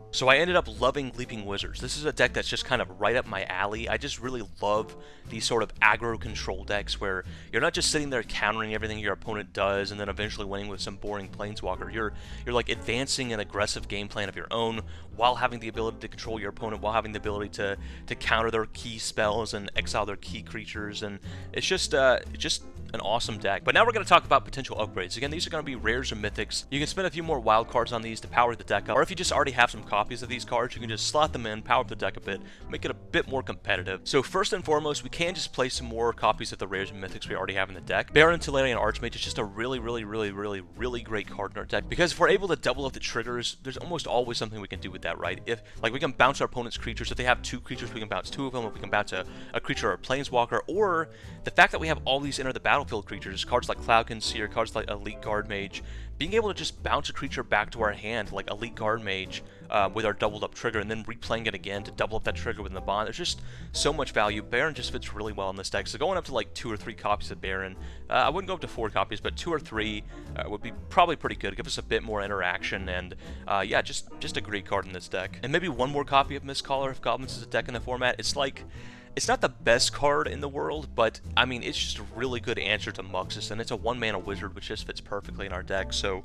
So I ended up loving Leaping Wizards. This is a deck that's just kind of right up my alley. I just really love these sort of aggro control decks where you're not just sitting there countering everything your opponent does and then eventually winning with some boring planeswalker. You're like advancing an aggressive game plan of your own while having the ability to control your opponent, while having the ability to counter their key spells and exile their key creatures, and it's just an awesome deck. But now we're going to talk about potential upgrades. Again, these are going to be rares and mythics. You can spend a few more wild cards on these to power the deck up, or if you just already have some copies of these cards, you can just slot them in, power up the deck a bit, make it a bit more competitive. So first and foremost, we can just play some more copies of the rares and mythics we already have in the deck. Baron, Teferi, and Archmage is just a really great card in our deck, because if we're able to double up the triggers, there's almost always something we can do with that, right? If, like, we can bounce our opponent's creatures. If they have 2 creatures, we can bounce 2 of them. If we can bounce a creature or a planeswalker, or the fact that we have all these enter the battlefield creatures, cards like Cloud Concealer, cards like Elite Guard Mage, being able to just bounce a creature back to our hand, like Elite Guard Mage, with our doubled up trigger, and then replaying it again to double up that trigger with Naban. There's just so much value. Baron just fits really well in this deck. So going up to like 2 or 3 copies of Baron, I wouldn't go up to 4 copies, but 2 or 3 would be probably pretty good. Give us a bit more interaction, and yeah, just a great card in this deck. And maybe 1 more copy of Mistcaller if Goblins is a deck in the format. It's like, It's not the best card in the world, but I mean, it's just a really good answer to Muxus, and it's a 1-mana wizard, which just fits perfectly in our deck. So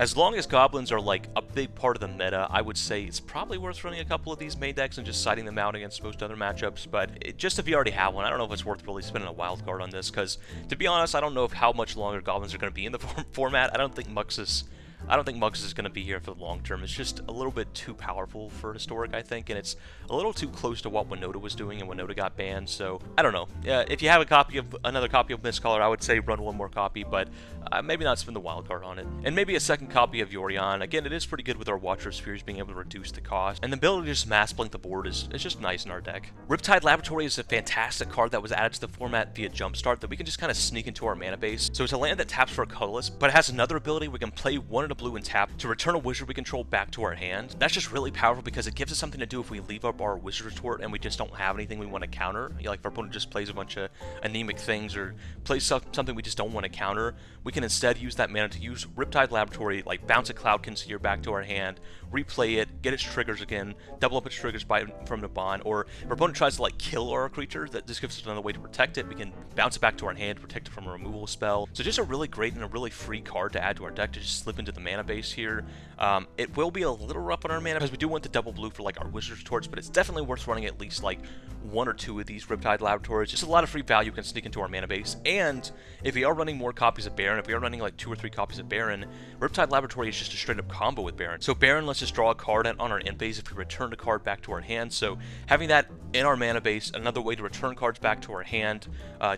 as long as goblins are like a big part of the meta, I would say it's probably worth running a couple of these main decks and just siding them out against most other matchups. But just if you already have one, I don't know if it's worth really spending a wild card on this, because to be honest, I don't know how much longer goblins are going to be in the format. I don't think Muxus is going to be here for the long term. It's just a little bit too powerful for Historic, I think, and it's a little too close to what Winota was doing, and Winota got banned, so I don't know. If you have another copy of Mistcaller, I would say run one more copy, but maybe not spend the wild card on it. And maybe a second copy of Yorion. Again, it is pretty good with our Watcher Spheres being able to reduce the cost, and the ability to just mass blink the board is just nice in our deck. Riptide Laboratory is a fantastic card that was added to the format via Jumpstart that we can just kind of sneak into our mana base. So it's a land that taps for a colorless, but it has another ability. We can play 1 and a blue and tap to return a wizard we control back to our hand. That's just really powerful because it gives us something to do if we leave up our wizard retort and we just don't have anything we want to counter. Like if our opponent just plays a bunch of anemic things or plays something we just don't want to counter, we can instead use that mana to use Riptide Laboratory, like bounce a Cloud Concealer back to our hand, replay it, get its triggers again, double up its triggers from Naban, or if our opponent tries to like kill our creature, that just gives us another way to protect it. We can bounce it back to our hand, protect it from a removal spell. So just a really great and a really free card to add to our deck to just slip into the mana base here. It will be a little rough on our mana because we do want the double blue for like our wizard retorts, but it's definitely worth running at least like 1 or 2 of these Riptide Laboratories. Just a lot of free value can sneak into our mana base. And if we are running more copies of Baron, if we are running like 2 or 3 copies of Baron, Riptide Laboratory is just a straight up combo with Baron. So Baron lets us draw a card on our end phase if we return a card back to our hand. So having that in our mana base, another way to return cards back to our hand,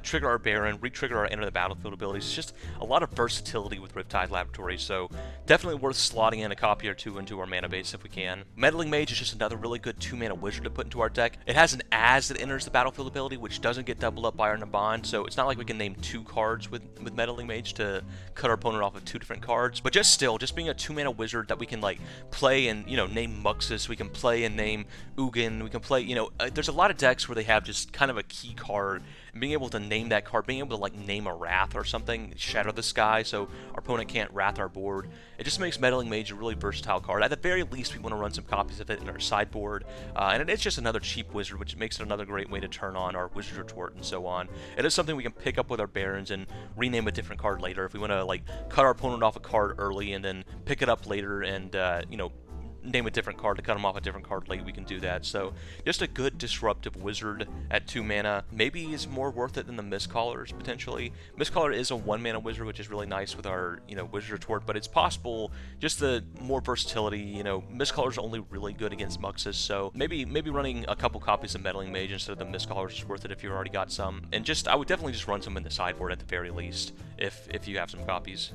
trigger our Baron, re-trigger our enter the battlefield abilities. It's just a lot of versatility with Riptide Laboratory. So definitely worth slotting in a copy or 2 into our mana base if we can. Meddling Mage is just another really good 2-mana wizard to put into our deck. It has an as that enters the battlefield ability, which doesn't get doubled up by our Naban, so it's not like we can name 2 cards with Meddling Mage to cut our opponent off of 2 different cards. But just being a 2-mana wizard that we can like play and, you know, name Muxus, we can play and name Ugin, we can play, you know, there's a lot of decks where they have just kind of a key card, and being able to name that card, being able to like name a Wrath or something, Shadow the Sky, so our opponent can't Wrath our board. It just makes Meddling Mage a really versatile card. At the very least, we want to run some copies of it in our sideboard, and it's just another cheap wizard, which makes it another great way to turn on our wizard retort and so on. It is something we can pick up with our Barons and rename a different card later if we want to like cut our opponent off a card early and then pick it up later and you know, name a different card to cut them off a different card late, we can do that. So just a good disruptive wizard at 2 mana maybe is more worth it than the Mistcallers potentially. Mistcaller is a 1-mana wizard, which is really nice with our, you know, wizard retort, but it's possible just the more versatility. You know, Mistcaller's only really good against Muxus, so maybe running a couple copies of Meddling Mage instead of the Mistcallers is worth it if you've already got some. And just I would definitely just run some in the sideboard at the very least if you have some copies.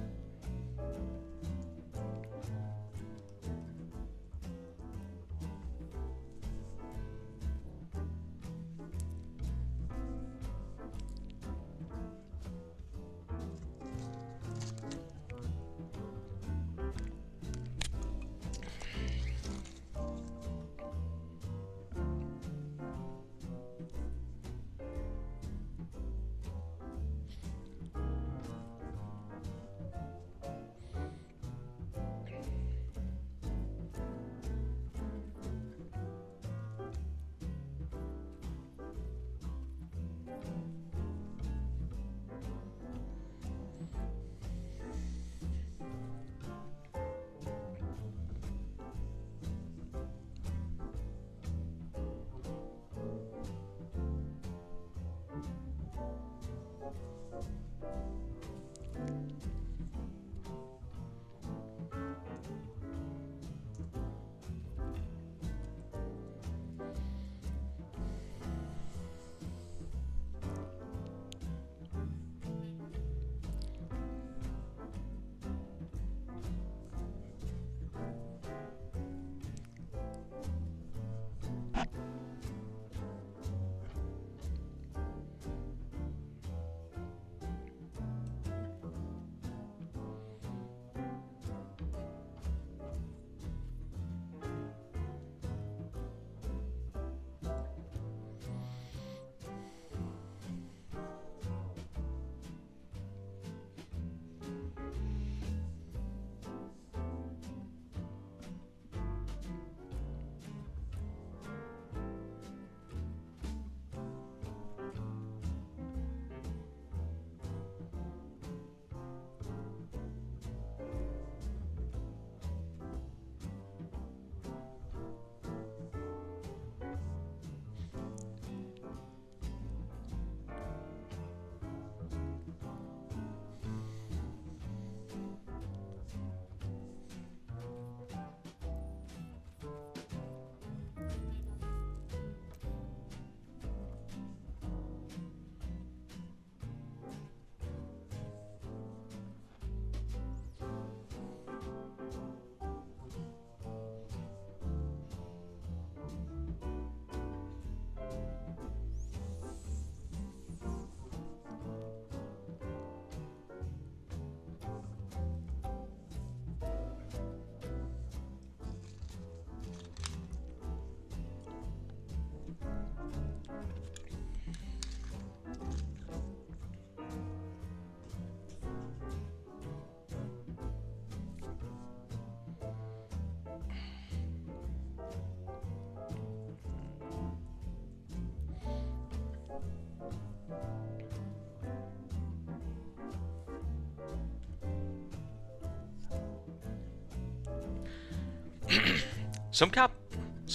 Some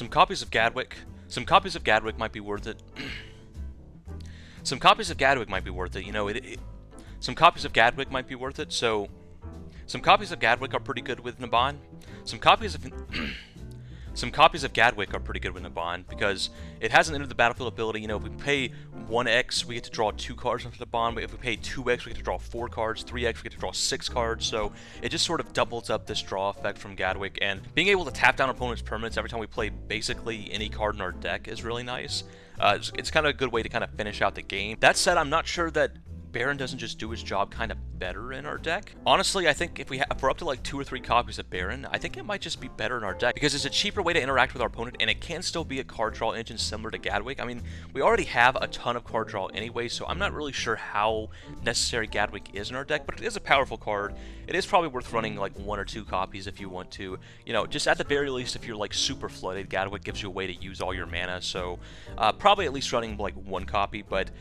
copies of Gadwick. Some copies of Gadwick might be worth it. Some copies of Gadwick might be worth it. You know, some copies of Gadwick might be worth it. So, some copies of Gadwick are pretty good with Naban. Some copies of Gadwick are pretty good with Naban because it has an enter the battlefield ability. You know, if we pay 1x, we get to draw 2 cards into Naban. But if we pay 2x, we get to draw 4 cards. 3x, we get to draw 6 cards. So it just sort of doubles up this draw effect from Gadwick. And being able to tap down opponents' permanents every time we play basically any card in our deck is really nice. It's kind of a good way to kind of finish out the game. That said, I'm not sure that Baron doesn't just do his job kind of better in our deck. Honestly, I think if we're up to like 2 or 3 copies of Baron, I think it might just be better in our deck because it's a cheaper way to interact with our opponent and it can still be a card draw engine similar to Gadwick. I mean, we already have a ton of card draw anyway, so I'm not really sure how necessary Gadwick is in our deck, but it is a powerful card. It is probably worth running like 1 or 2 copies if you want to. You know, just at the very least, if you're like super flooded, Gadwick gives you a way to use all your mana, so probably at least running like 1 copy, but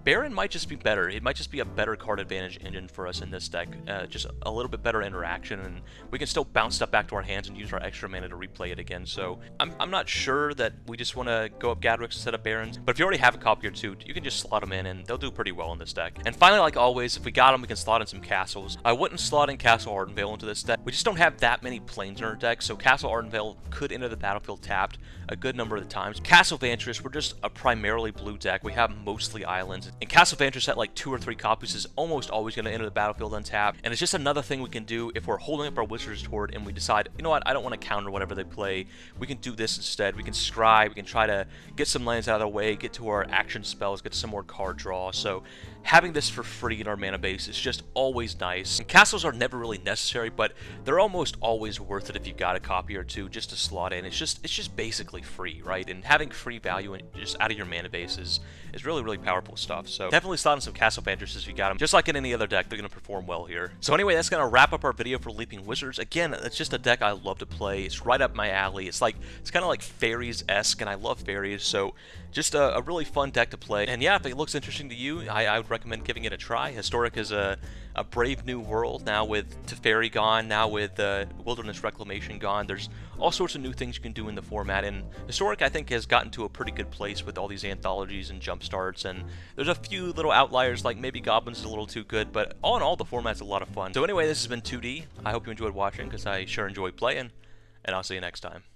Baron might just be better. It might just be a better card advantage engine for us in this deck. Just a little bit better interaction, and we can still bounce stuff back to our hands and use our extra mana to replay it again. So I'm not sure that we just want to go up Gadwicks instead of Barons, but if you already have a copy or 2, you can just slot them in and they'll do pretty well in this deck. And finally, like always, if we got them, we can slot in some castles. I wouldn't slot in Castle Ardenvale into this deck. We just don't have that many planes in our deck, so Castle Ardenvale could enter the battlefield tapped a good number of the times. Castle Vantress, we're just a primarily blue deck. We have mostly islands, and Castle Vantress at like 2 or 3 copies is almost always going to enter the battlefield untapped, and it's just another thing we can do if we're holding up our Wizard's Hoard and we decide, you know what, I don't want to counter whatever they play. We can do this instead. We can scry, we can try to get some lands out of the way, get to our action spells, get some more card draw. So having this for free in our mana base is just always nice. And castles are never really necessary, but they're almost always worth it if you got a copy or 2 just to slot in. It's just basically free, right? And having free value and just out of your mana base is really, really powerful stuff. So definitely slot in some Castle Vantresses if you got them. Just like in any other deck, they're going to perform well here. So anyway, that's going to wrap up our video for Leaping Wizards. Again, it's just a deck I love to play. It's right up my alley. It's kind of like fairies-esque, and I love fairies, so just a really fun deck to play. And yeah, if it looks interesting to you, I would recommend giving it a try. Historic is a brave new world now with Teferi gone, now with Wilderness Reclamation gone. There's all sorts of new things you can do in the format, and Historic I think has gotten to a pretty good place with all these anthologies and jump starts, and there's a few little outliers like maybe Goblins is a little too good, but all in all the format's a lot of fun. So anyway, this has been 2D. I hope you enjoyed watching because I sure enjoy playing, and I'll see you next time.